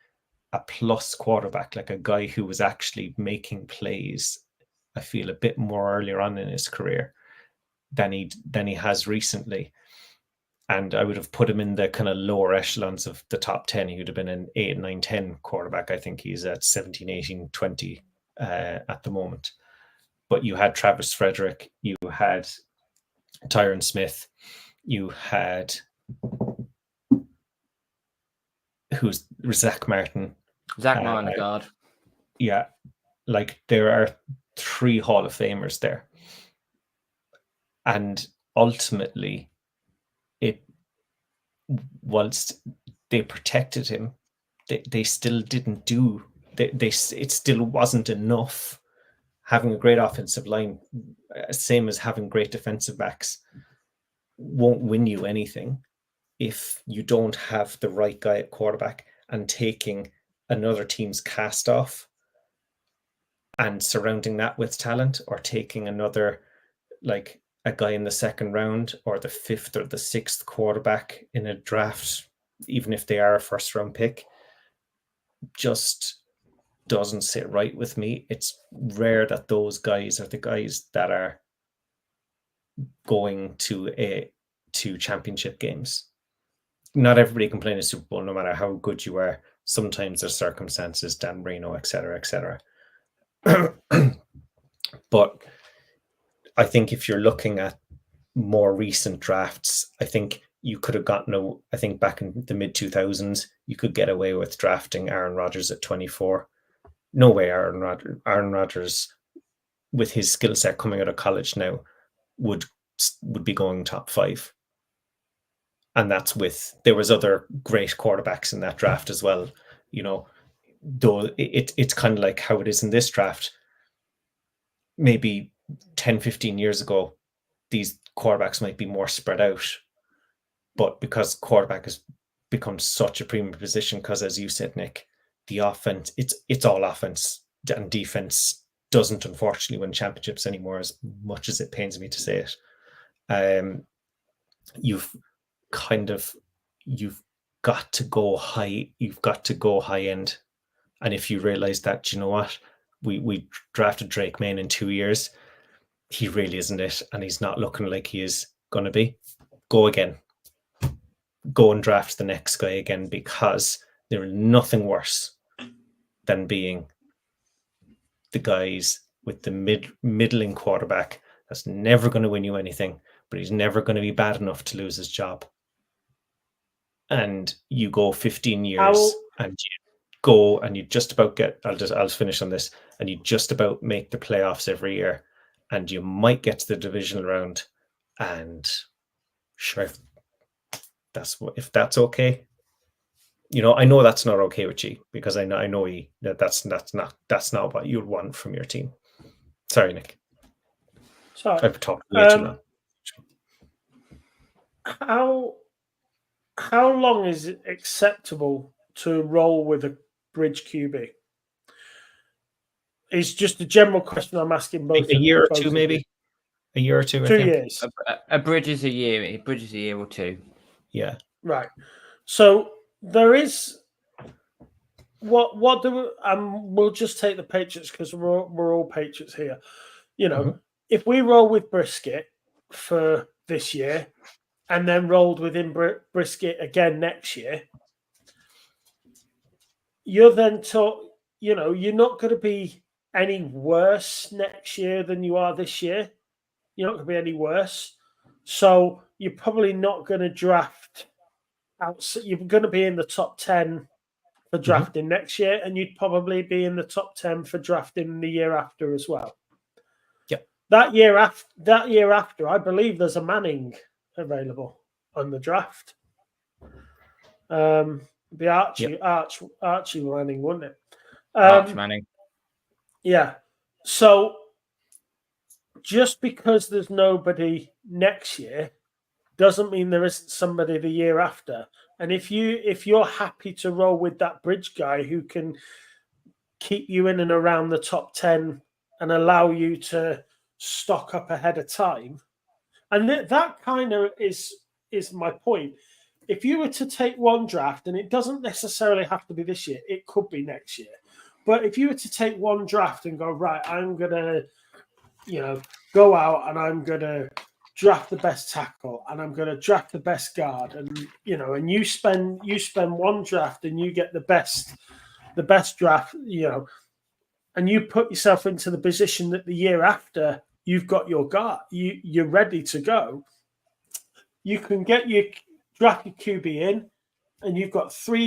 a plus quarterback, like a guy who was actually making plays, I feel, a bit more earlier on in his career than he has recently. And I would have put him in the kind of lower echelons of the top 10. He would have been an 8, 9, 10 quarterback. I think he's at 17, 18, 20 at the moment. But you had Travis Frederick, you had Tyron Smith, you had who's Zach Martin. Zach Martin, God. Yeah, like there are 3 Hall of Famers there. And ultimately, whilst they protected him, they still didn't do. It still wasn't enough. Having a great offensive line, same as having great defensive backs, won't win you anything if you don't have the right guy at quarterback and taking another team's cast off and surrounding that with talent, or taking another, like a guy in the second round or the 5th or the 6th quarterback in a draft, even if they are a first round pick, just doesn't sit right with me. It's rare that those guys are the guys that are going to championship games. Not everybody can play in a Super Bowl, no matter how good you are. Sometimes there's circumstances, Dan Marino, etc., etc. But I think if you're looking at more recent drafts, I think you could have gotten I think back in the mid 2000s, you could get away with drafting Aaron Rodgers at 24. No way Aaron Rodgers, with his skill set coming out of college now, would be going top 5. And that's there was other great quarterbacks in that draft as well. You know, though it's kind of like how it is in this draft. Maybe 10, 15 years ago, these quarterbacks might be more spread out. But because quarterback has become such a premium position, because as you said, Nick, the offense, it's all offense, and defense doesn't unfortunately win championships anymore, as much as it pains me to say it. You've got to go high. You've got to go high end. And if you realize that, you know what, we drafted Drake Main in 2 years, he really isn't it, and he's not looking like he is going to be. Go again. Go and draft the next guy again, because there is nothing worse than being the guys with the middling quarterback that's never going to win you anything, but he's never going to be bad enough to lose his job. And you go 15 years and you go and you just about get, I'll finish on this, and you just about make the playoffs every year, and you might get to the divisional round, and sure, if that's okay. I know that's not okay with you, because I know that's not what you'd want from your team. Sorry, Nick. Sorry. I've talked way too long. How long is it acceptable to roll with a bridge QB? It's just a general question I'm asking both. A year or two, maybe. A year or two. 2 years. A bridge is a year. A bridge is a year or two. Yeah. Right. So there is. What do we, we'll just take the Patriots, because we're all Patriots here. If we roll with Brisket for this year, and then rolled within Brisket again next year, you're then you're not going to be any worse next year than you are this year. You're not going to be any worse. So you're probably not going to draft out. You're going to be in the top 10 for drafting next year, and you'd probably be in the top 10 for drafting the year after as well. Yep. That year after, I believe there's a Manning available on the draft. The Archie Manning, wouldn't it? Arch Manning. Yeah. So just because there's nobody next year doesn't mean there isn't somebody the year after. And if you're happy to roll with that bridge guy who can keep you in and around the top 10 and allow you to stock up ahead of time, and that kind of is my point. If you were to take one draft, and it doesn't necessarily have to be this year, it could be next year. But if you were to take one draft and go, right, I'm going to, go out and I'm going to draft the best tackle, and I'm going to draft the best guard, and and you spend one draft and you get the best draft, and you put yourself into the position that the year after you've got your guard, you're ready to go. You can get your draft your QB in, and you've got 3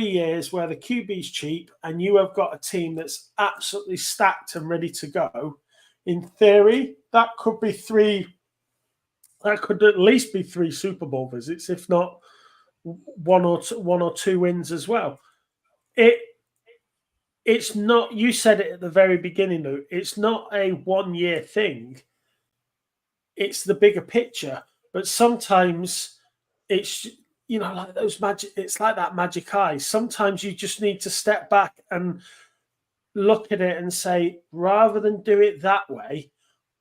years where the QB's cheap, and you have got a team that's absolutely stacked and ready to go. In theory, that could be 3. That could at least be 3 Super Bowl visits, if not one or two wins as well. It's not. You said it at the very beginning, Lou. It's not a 1 year thing. It's the bigger picture. But sometimes it's like those magic. It's like that magic eye. Sometimes you just need to step back and look at it and say, rather than do it that way,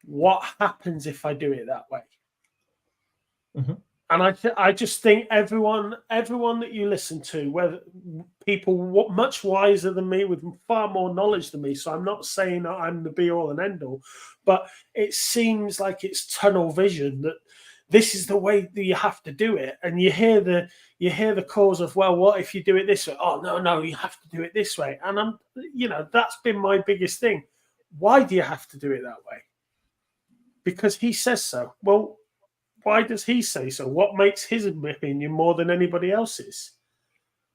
what happens if I do it that way? Mm-hmm. And I just think everyone that you listen to, whether people much wiser than me with far more knowledge than me, so I'm not saying that I'm the be all and end all, but it seems like it's tunnel vision that this is the way that you have to do it. And you hear the calls of, well, what if you do it this way? Oh, no, you have to do it this way. And that's been my biggest thing. Why do you have to do it that way? Because he says so. Well, why does he say so? What makes his opinion more than anybody else's?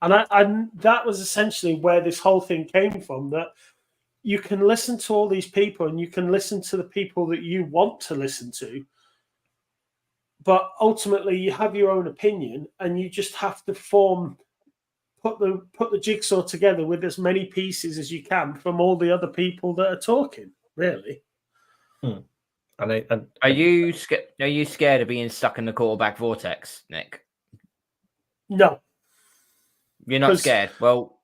And that was essentially where this whole thing came from, that you can listen to all these people and you can listen to the people that you want to listen to, but ultimately you have your own opinion, and you just have to put the jigsaw together with as many pieces as you can from all the other people that are talking, really. Are you scared of being stuck in the quarterback vortex, Nick? No. You're not scared. Well,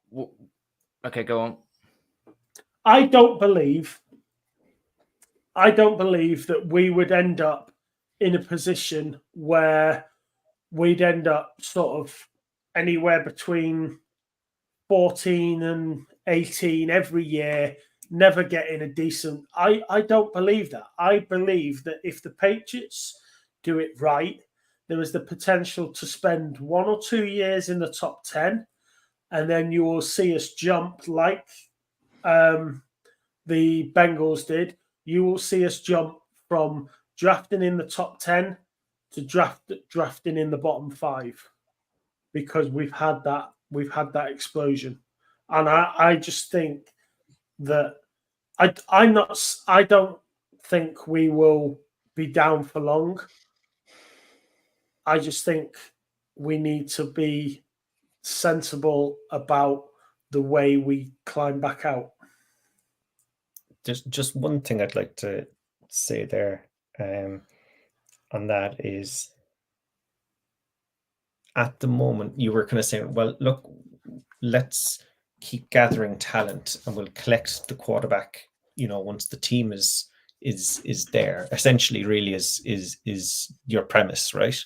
okay, go on. I don't believe that we would end up in a position where we'd end up sort of anywhere between 14 and 18 every year, never getting a decent. I don't believe that. I believe that if the Patriots do it right, there is the potential to spend 1 or 2 years in the top 10, and then you will see us jump like the Bengals did. You will see us jump from drafting in the top 10 to drafting in the bottom 5, because we've had that explosion. And I just think that I don't think we will be down for long. I just think we need to be sensible about the way we climb back out. There's just one thing I'd like to say there on that is, at the moment you were kind of saying, well, look, let's keep gathering talent and we'll collect the quarterback, once the team is there. Essentially, really is your premise, right?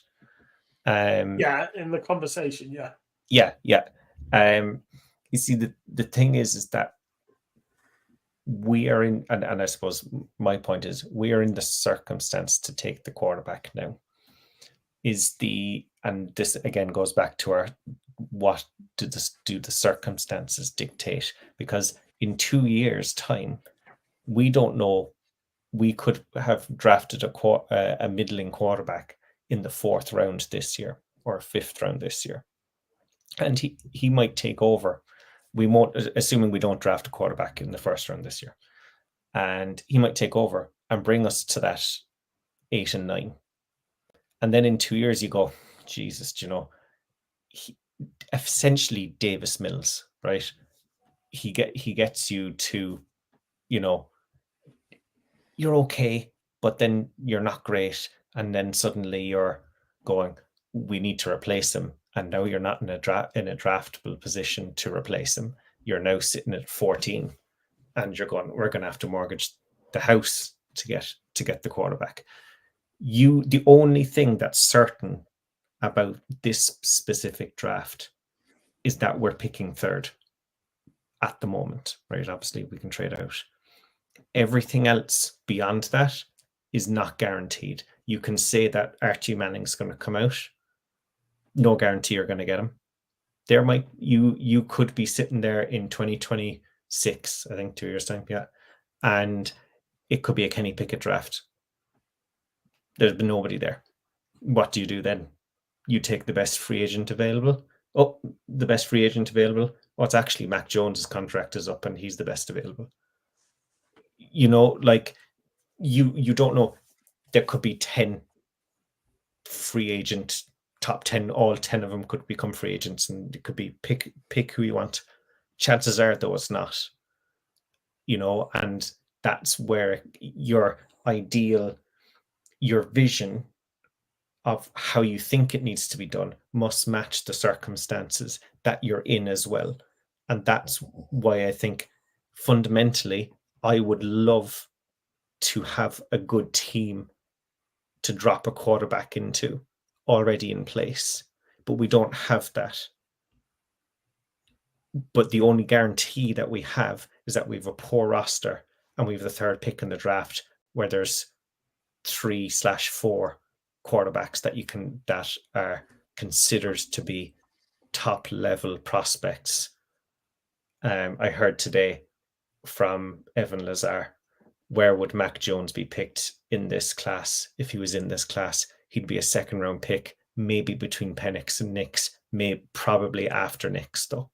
Yeah, in the conversation, yeah. Yeah. You see, the thing is that we are in, and I suppose my point is, we are in the circumstance to take the quarterback now. And this again goes back to our, what do the circumstances dictate? Because in 2 years' time, we don't know. We could have drafted a middling quarterback in the 4th round this year or 5th round this year, and he might take over. We won't, assuming we don't draft a quarterback in the 1st round this year, and he might take over and bring us to that 8 and 9. And then in 2 years, you go, Jesus, essentially Davis Mills, right? He gets you to, you're okay, but then you're not great, and then suddenly you're going, we need to replace him, and now you're not in a draftable position to replace him. You're now sitting at 14, and you're going, we're going to have to mortgage the house to get the quarterback. The only thing that's certain about this specific draft is that we're picking 3rd at the moment, right? Obviously, we can trade out. Everything else beyond that is not guaranteed. You can say that Archie Manning's going to come out. No guarantee you're going to get him. You could be sitting there in 2026, I think 2 years time, yeah, and it could be a Kenny Pickett draft. There's been nobody there. What do you do then? You take the best free agent available. Oh, the best free agent available. Oh, it's actually Mac Jones's contract is up and he's the best available. You don't know. There could be 10 free agent, top 10, all 10 of them could become free agents, and it could be pick who you want. Chances are, though, it's not. And that's where your vision of how you think it needs to be done must match the circumstances that you're in as well. And that's why I think fundamentally I would love to have a good team to drop a quarterback into already in place, but we don't have that. But the only guarantee that we have is that we have a poor roster and we have the 3rd pick in the draft, where there's 3/4 quarterbacks that are considered to be top level prospects. I heard today from Evan Lazar, where would Mac Jones be picked in this class? If he was in this class, he'd be a 2nd round pick, maybe between Penix and Nix, probably after Nix, though.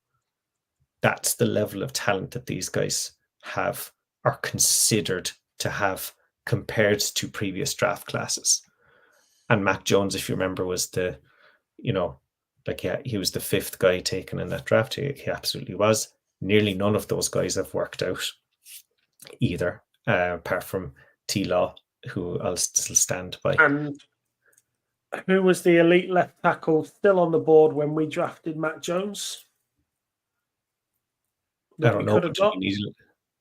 That's the level of talent that these guys are considered to have compared to previous draft classes. And Mac Jones, if you remember, was he was the 5th guy taken in that draft. He absolutely was. Nearly none of those guys have worked out either, apart from T-Law, who I'll still stand by. And who was the elite left tackle still on the board when we drafted Mac Jones? I don't know.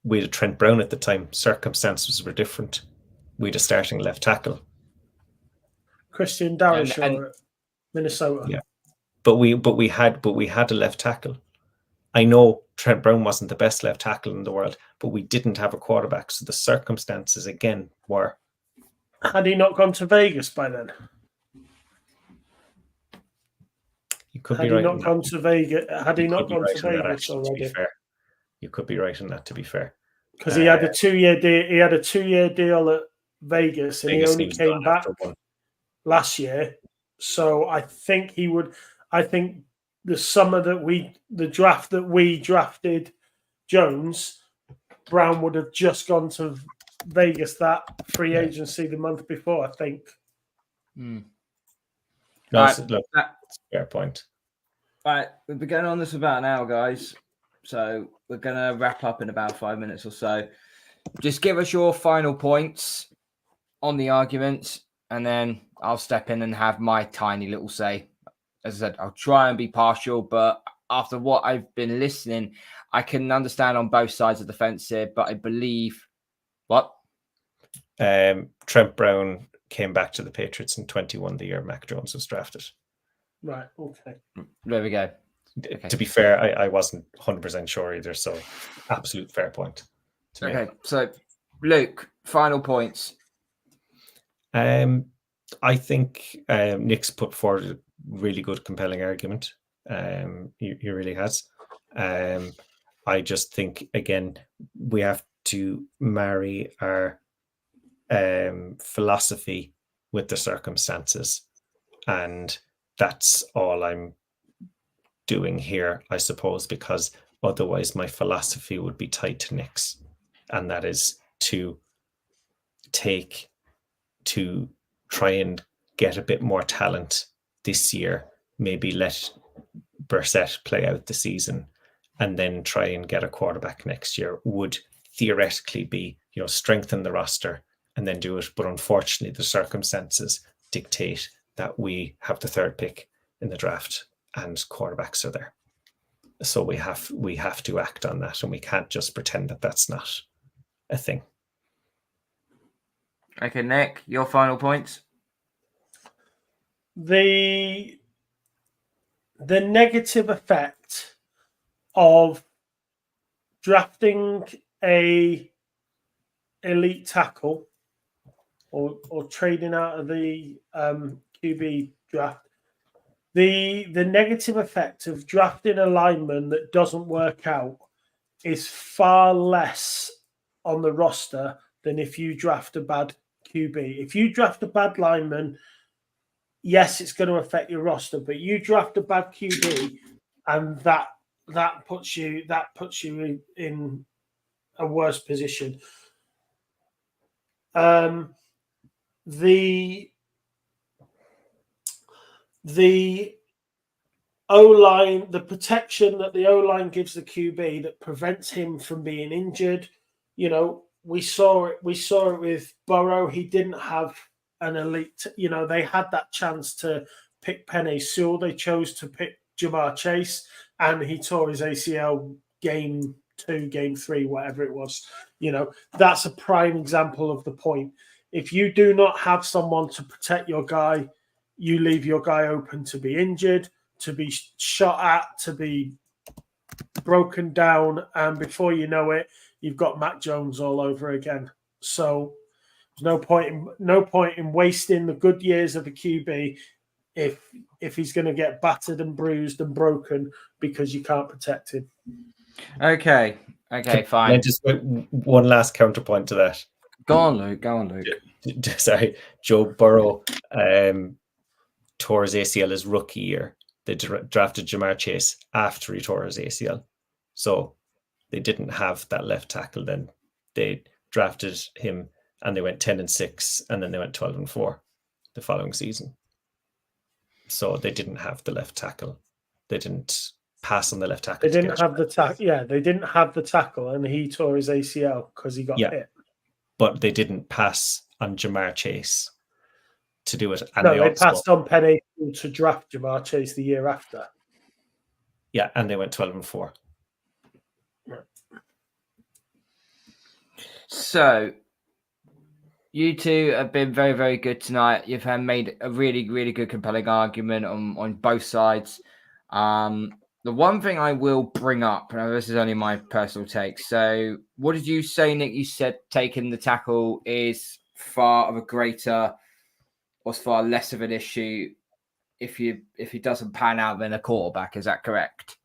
We had Trent Brown at the time. Circumstances were different. We had a starting left tackle. Christian Darrisaw at Minnesota. Yeah, but we had a left tackle. I know Trent Brown wasn't the best left tackle in the world, but we didn't have a quarterback. So the circumstances again were. Had he not gone to Vegas by then? You could Had be he right. not gone to Vegas? Had he not gone to Vegas already? already? To be fair, you could be right in that. To be fair, because he had a 2-year deal. He had a 2-year deal at Vegas, and he only came back last year. So I think he would. I think the draft that we drafted Jones, Brown would have just gone to Vegas that free agency the month before, I think. Mm. No, look, that's a fair point. Right, we've been going on this for about an hour, guys. So we're going to wrap up in about 5 minutes or so. Just give us your final points on the arguments, and then I'll step in and have my tiny little say. As I said, I'll try and be partial, but after what I've been listening, I can understand on both sides of the fence here, but I believe... What? Trent Brown came back to the Patriots in 21, the year Mac Jones was drafted. Right, okay. There we go. Okay. To be fair, I wasn't 100% sure either, so absolute fair point. Okay, so Luke, final points. I think Nick's put forward a really good, compelling argument. He really has. I just think, again, we have to marry our philosophy with the circumstances, and that's all I'm doing here, I suppose, because otherwise my philosophy would be tied to Nick's, and that is to try and get a bit more talent this year, maybe let Brissett play out the season, and then try and get a quarterback next year would theoretically be, strengthen the roster and then do it. But unfortunately, the circumstances dictate that we have the third pick in the draft and quarterbacks are there. So we have to act on that, and we can't just pretend that that's not a thing. Okay, Nick, your final points. The negative effect of drafting a elite tackle or trading out of the QB draft, the negative effect of drafting a lineman that doesn't work out is far less on the roster than if you draft a bad QB. If you draft a bad lineman, yes, it's going to affect your roster, but you draft a bad QB, and that puts you in a worse position. The O-line, the protection that the O-line gives the QB that prevents him from being injured. We saw it with Burrow. He didn't have an elite, they had that chance to pick Penei Sewell. They chose to pick Jamar Chase, and he tore his ACL game 2, game 3, whatever it was. That's a prime example of the point. If you do not have someone to protect your guy, you leave your guy open to be injured, to be shot at, to be broken down, and before you know it, you've got Mac Jones all over again. So there's no point in wasting the good years of a QB if he's going to get battered and bruised and broken because you can't protect him. Okay, fine. And just one last counterpoint to that. Go on, Luke. Sorry, Joe Burrow tore his ACL his rookie year. They drafted Jamar Chase after he tore his ACL. So they didn't have that left tackle then. They drafted him and they went 10-6, and then they went 12-4 the following season. So they didn't have the left tackle. They didn't pass on the left tackle. They didn't have the tackle. Yeah, they didn't have the tackle, and he tore his ACL because he got hit. but they didn't pass on Jamar Chase to do it. And No, they passed on Penny to draft Jamar Chase the year after. Yeah, and they went 12-4. So, you two have been very, very good tonight. You've made a really, really good, compelling argument on both sides. The one thing I will bring up, and this is only my personal take. So, what did you say, Nick? You said taking the tackle is far of a greater, or far less of an issue if he doesn't pan out than a quarterback. Is that correct?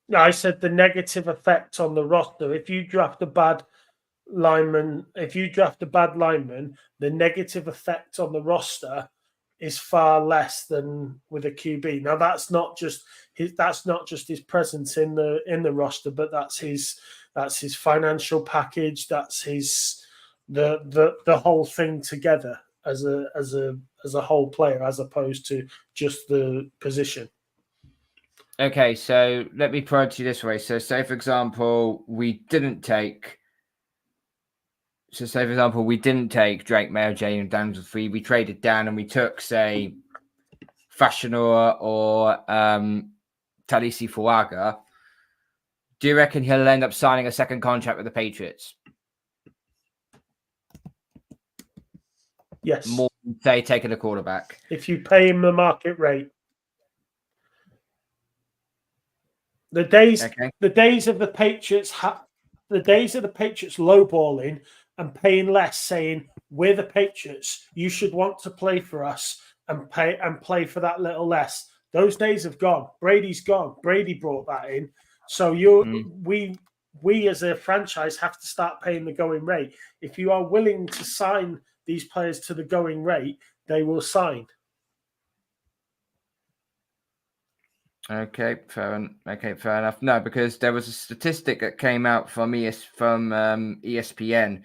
Yeah, I said the negative effect on the roster. If you draft a bad lineman, the negative effect on the roster is far less than with a QB. Now that's not just his presence in the roster, but that's his financial package. That's his the whole thing together as a whole player, as opposed to just the position. Okay, so let me approach you this way. So, say for example, we didn't take Drake Mayo, Jane, and Daniels 3. We traded down and we took, say, Fashionora or Talisi Fuaga. Do you reckon he'll end up signing a second contract with the Patriots? Yes. More than, say, taking a quarterback. If you pay him the market rate. The days of the Patriots lowballing and paying less, saying we're the Patriots, you should want to play for us and play for that little less. Those days have gone. Brady's gone. Brady brought that in. So we as a franchise have to start paying the going rate. If you are willing to sign these players to the going rate, they will sign. Okay, fair enough. No, because there was a statistic that came out from ESPN,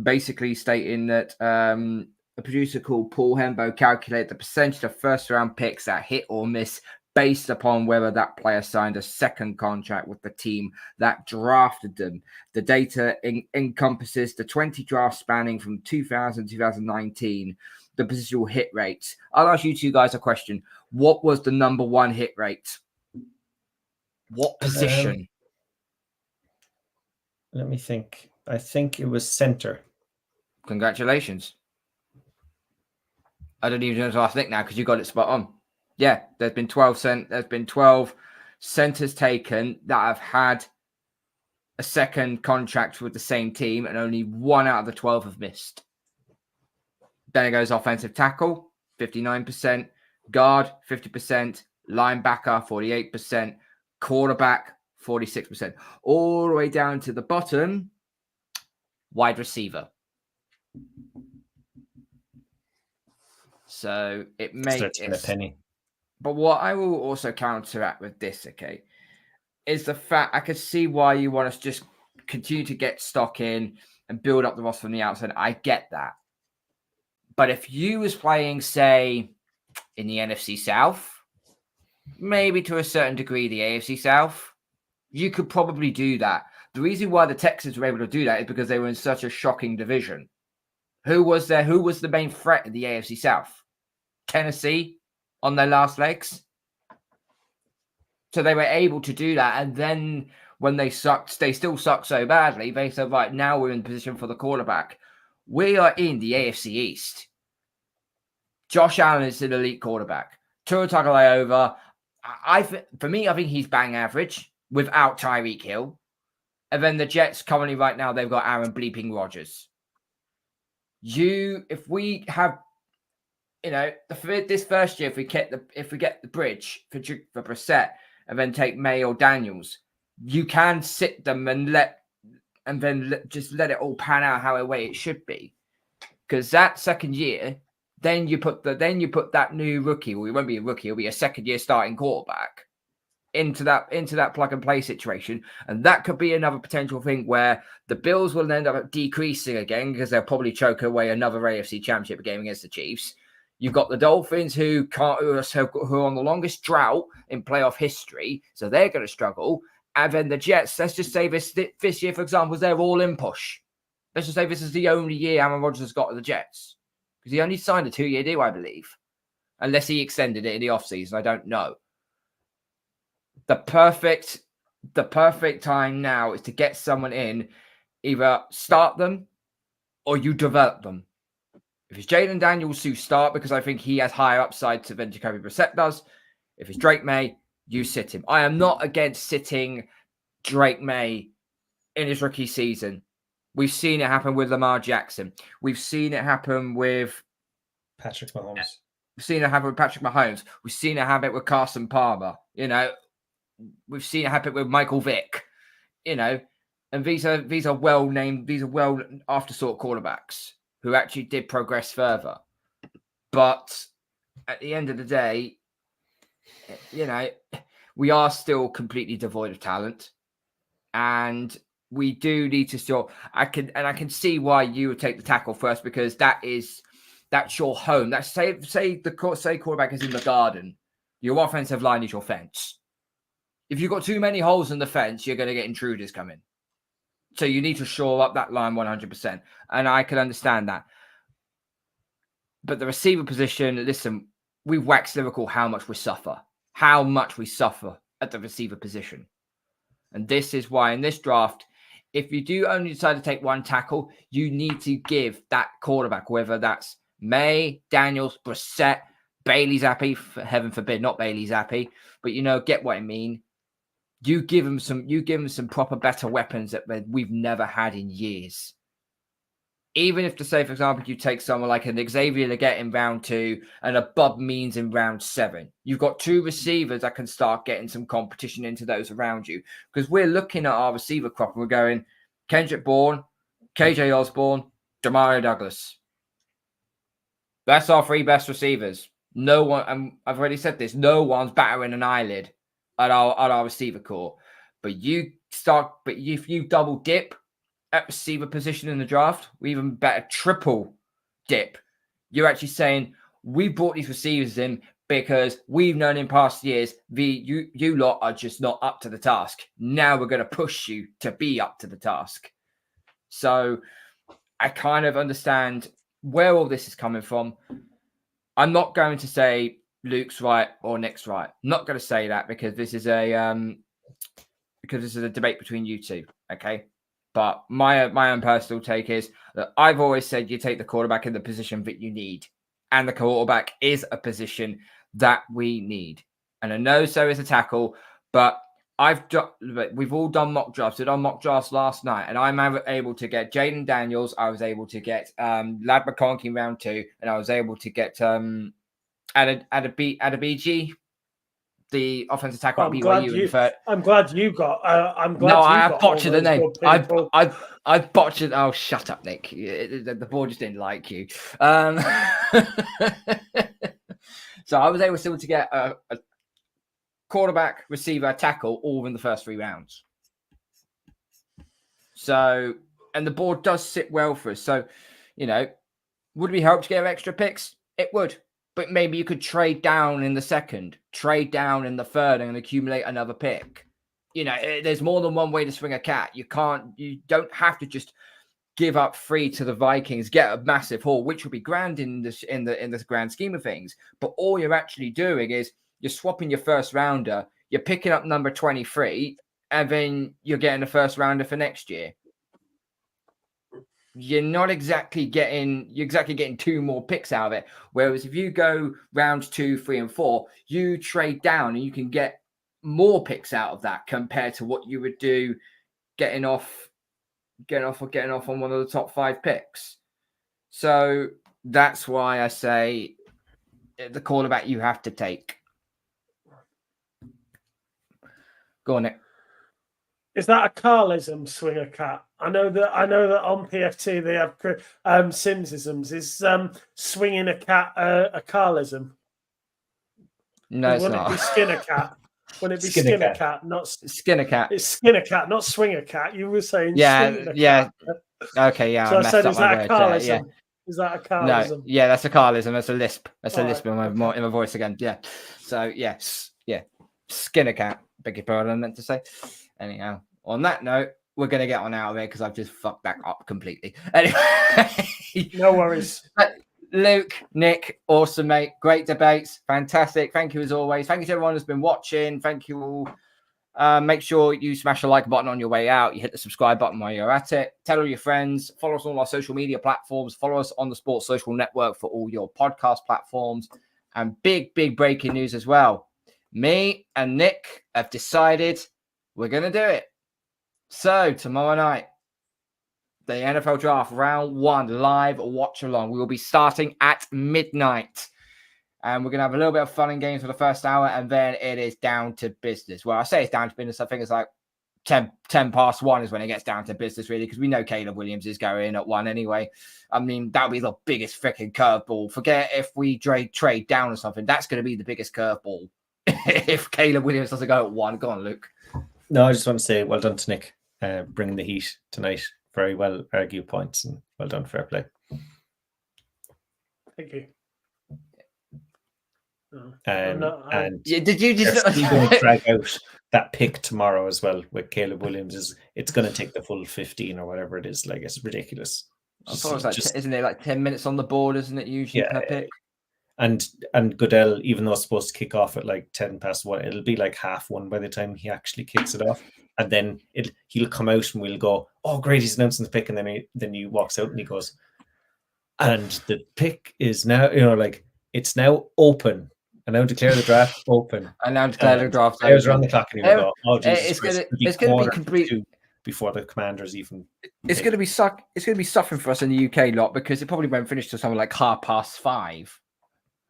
basically stating that a producer called Paul Hembo calculated the percentage of first-round picks that hit or miss based upon whether that player signed a second contract with the team that drafted them. The data encompasses the 20 drafts spanning from 2000 to 2019. The positional hit rates. I'll ask you two guys a question. What was the number one hit rate? What position? Let me think. I think it was center. Congratulations. I don't even know what I think now because you got it spot on. Yeah, there's been 12 centers taken that have had a second contract with the same team, and only 1 out of the 12 have missed. Then it goes offensive tackle, 59%, guard, 50%, linebacker, 48%, quarterback, 46%. All the way down to the bottom, wide receiver. So it makes it a penny. But what I will also counteract with this, okay, is the fact I could see why you want us to just continue to get stock in and build up the roster from the outside. I get that. But if you was playing, say, in the NFC South, maybe to a certain degree the AFC South, you could probably do that. The reason why the Texans were able to do that is because they were in such a shocking division. Who was there? Who was the main threat in the AFC South? Tennessee on their last legs. So they were able to do that. And then when they sucked, they still sucked so badly, they said, right, now we're in position for the quarterback. We are in the AFC East. Josh Allen is an elite quarterback. Tua Tagovailoa, for me, I think he's bang average without Tyreek Hill. And then the Jets currently right now, they've got Aaron bleeping Rodgers. If we have, this first year, if we get the bridge for Brissett and then take May or Daniels, you can sit them and just let it all pan out how it should be. Because that second year, then you put that new rookie, well, he won't be a rookie, he'll be a second year starting quarterback into that plug and play situation. And that could be another potential thing where the Bills will end up decreasing again because they'll probably choke away another AFC Championship game against the Chiefs. You've got the Dolphins who are on the longest drought in playoff history, so they're going to struggle. And then the Jets, let's just say this year, for example, they're all in push. Let's just say this is the only year Aaron Rodgers has got at the Jets. Because he only signed a 2-year deal, I believe. Unless he extended it in the offseason. I don't know. The perfect time now is to get someone in, either start them or you develop them. If it's Jaden Daniels, you start because I think he has higher upside than Jacoby Brissett does. If it's Drake May, you sit him. I am not against sitting Drake May in his rookie season. We've seen it happen with Lamar Jackson. We've seen it happen with Patrick Mahomes. We've seen it happen with Patrick Mahomes. We've seen it happen with Carson Palmer. You know, we've seen it happen with Michael Vick. You know, and these are well named, these are well after sort quarterbacks who actually did progress further. But at the end of the day, you know, we are still completely devoid of talent, and we do need to still. I can see why you would take the tackle first, because that's your home. That's say quarterback is in the garden. Your offensive line is your fence. If you've got too many holes in the fence, you're going to get intruders coming. So you need to shore up that line 100%. And I can understand that. But the receiver position, listen, we've waxed lyrical how much we suffer at the receiver position. And this is why in this draft, if you do only decide to take one tackle, you need to give that quarterback, whether that's May, Daniels, Brissett, Bailey Zappi, heaven forbid, not Bailey Zappi, but you know, get what I mean. You give them some proper better weapons that we've never had in years. Even if, to say, for example, you take someone like an Xavier Leggett in round 2 and a Bob Means in round 7, you've got 2 receivers that can start getting some competition into those around you. Because we're looking at our receiver crop and we're going Kendrick Bourne, KJ Osborne, Demario Douglas. That's our 3 best receivers. No one, and I've already said this, no one's battering an eyelid at our receiver core. But if you double dip at receiver position in the draft, or even better, triple dip, you're actually saying we brought these receivers in because we've known in past years you lot are just not up to the task. Now we're going to push you to be up to the task. So I kind of understand where all this is coming from. I'm not going to say Luke's right or Nick's right. I'm not going to say that because this is a debate between you two. Okay. But my own personal take is that I've always said you take the quarterback in the position that you need. And the quarterback is a position that we need. And I know so is a tackle, but we've all done mock drafts. We did mock drafts last night, and I'm able to get Jaden Daniels. I was able to get Lad McConkey in round 2, and I was able to get Adebiji, the offensive tackle at BYU. I'm glad you got. I botched the name. I botched it. Oh, shut up, Nick. The board just didn't like you. So I was able still to get a quarterback, receiver, tackle, all in the first 3 rounds. So, and the board does sit well for us. So, you know, would we help to get extra picks? It would. But maybe you could trade down in the 2nd, trade down in the 3rd, and accumulate another pick. You know, there's more than one way to swing a cat. You don't have to just give up 3 to the Vikings, get a massive haul, which would be grand in the grand scheme of things. But all you're actually doing is you're swapping your first rounder, you're picking up number 23, and then you're getting a first rounder for next year. You're exactly getting 2 more picks out of it. Whereas if you go rounds 2, 3, and 4, you trade down and you can get more picks out of that compared to what you would do getting off on one of the top 5 picks. So that's why I say the quarterback you have to take. Go on, Nick. Is that a Carlism, swing a cat? I know that on PFT they have Simsisms. Is swinging a cat a Carlism? No, it's not. Wouldn't it be skin a cat? Wouldn't it be skin a cat, not skin a cat? It's skin a cat, not swing a cat. You were saying yeah. Cat. Okay, yeah. So I said, is that a Carlism? Yeah. Is that a Carlism? No, yeah, that's a Carlism. That's a lisp. That's a lisp in my voice again. Yeah. So yes, yeah. Skin a cat. Beg your pardon, I meant to say. Anyhow, on that note, we're going to get on out of it because I've just fucked that up completely. Anyway, No worries. Luke, Nick, awesome, mate. Great debates. Fantastic. Thank you as always. Thank you to everyone who's been watching. Thank you all. Make sure you smash the like button on your way out. You hit the subscribe button while you're at it. Tell all your friends. Follow us on all our social media platforms. Follow us on the Sports Social Network for all your podcast platforms. And big breaking news as well. Me and Nick have decided we're going to do it. So tomorrow night, the NFL Draft Round 1 live watch along. We will be starting at midnight. And we're going to have a little bit of fun and games for the first hour. And then it is down to business. Well, I say it's down to business. I think it's like 10 past 1 is when it gets down to business, really, because we know Caleb Williams is going at 1 anyway. I mean, that'll be the biggest freaking curveball. Forget if we trade down or something. That's going to be the biggest curveball if Caleb Williams doesn't go at 1. Go on, Luke. No, I just want to say well done to Nick bringing the heat tonight. Very well argued points and well done, fair play. Thank you. And did you just going to drag out that pick tomorrow as well with Caleb Williams? It's going to take the full 15 or whatever it is. Like, it's ridiculous. I thought it was like, isn't it like 10 minutes on the board, isn't it usually per pick? And Goodell, even though it's supposed to kick off at like 10 past 1, it'll be like 1:30 by the time he actually kicks it off. And then he'll come out and we'll go, oh, great, he's announcing the pick. And then he walks out and he goes, and the pick is now, it's now open. I now declare the draft open. I now declare the draft open. Players are on the clock and he'll go, oh, Jesus it's going to be complete before the Commanders even. It's going to be suffering for us in the UK lot because it probably won't finish till something like 5:30.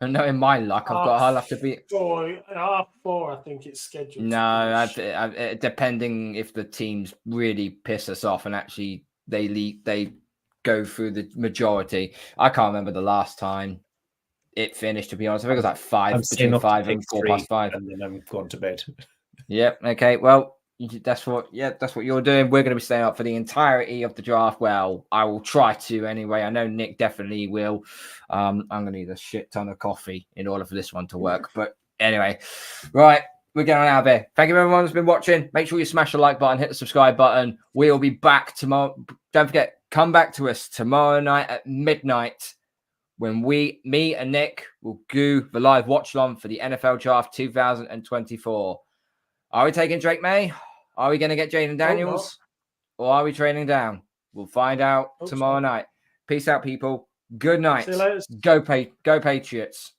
And knowing my luck, I'll have to be 4:30. I think it's scheduled. No, depending if the teams really piss us off and actually they go through the majority. I can't remember the last time it finished. To be honest, I think it was like between 5 and 5:05, and then I'm going to bed. Yep. Okay. Well, that's what you're doing. We're going to be staying up for the entirety of the draft. Well, I will try to anyway. I know Nick definitely will. I'm going to need a shit ton of coffee in order for this one to work. But anyway, right, we're getting out of here. Thank you everyone who's been watching. Make sure you smash the like button, hit the subscribe button. We'll be back tomorrow. Don't forget, come back to us tomorrow night at midnight when me and Nick will do the live watch along for the NFL Draft 2024. Are we taking Drake May? Are we going to get Jaden Daniels? Or are we trading down? We'll find out tomorrow night. Peace out, people. Good night. See you later. Go Patriots.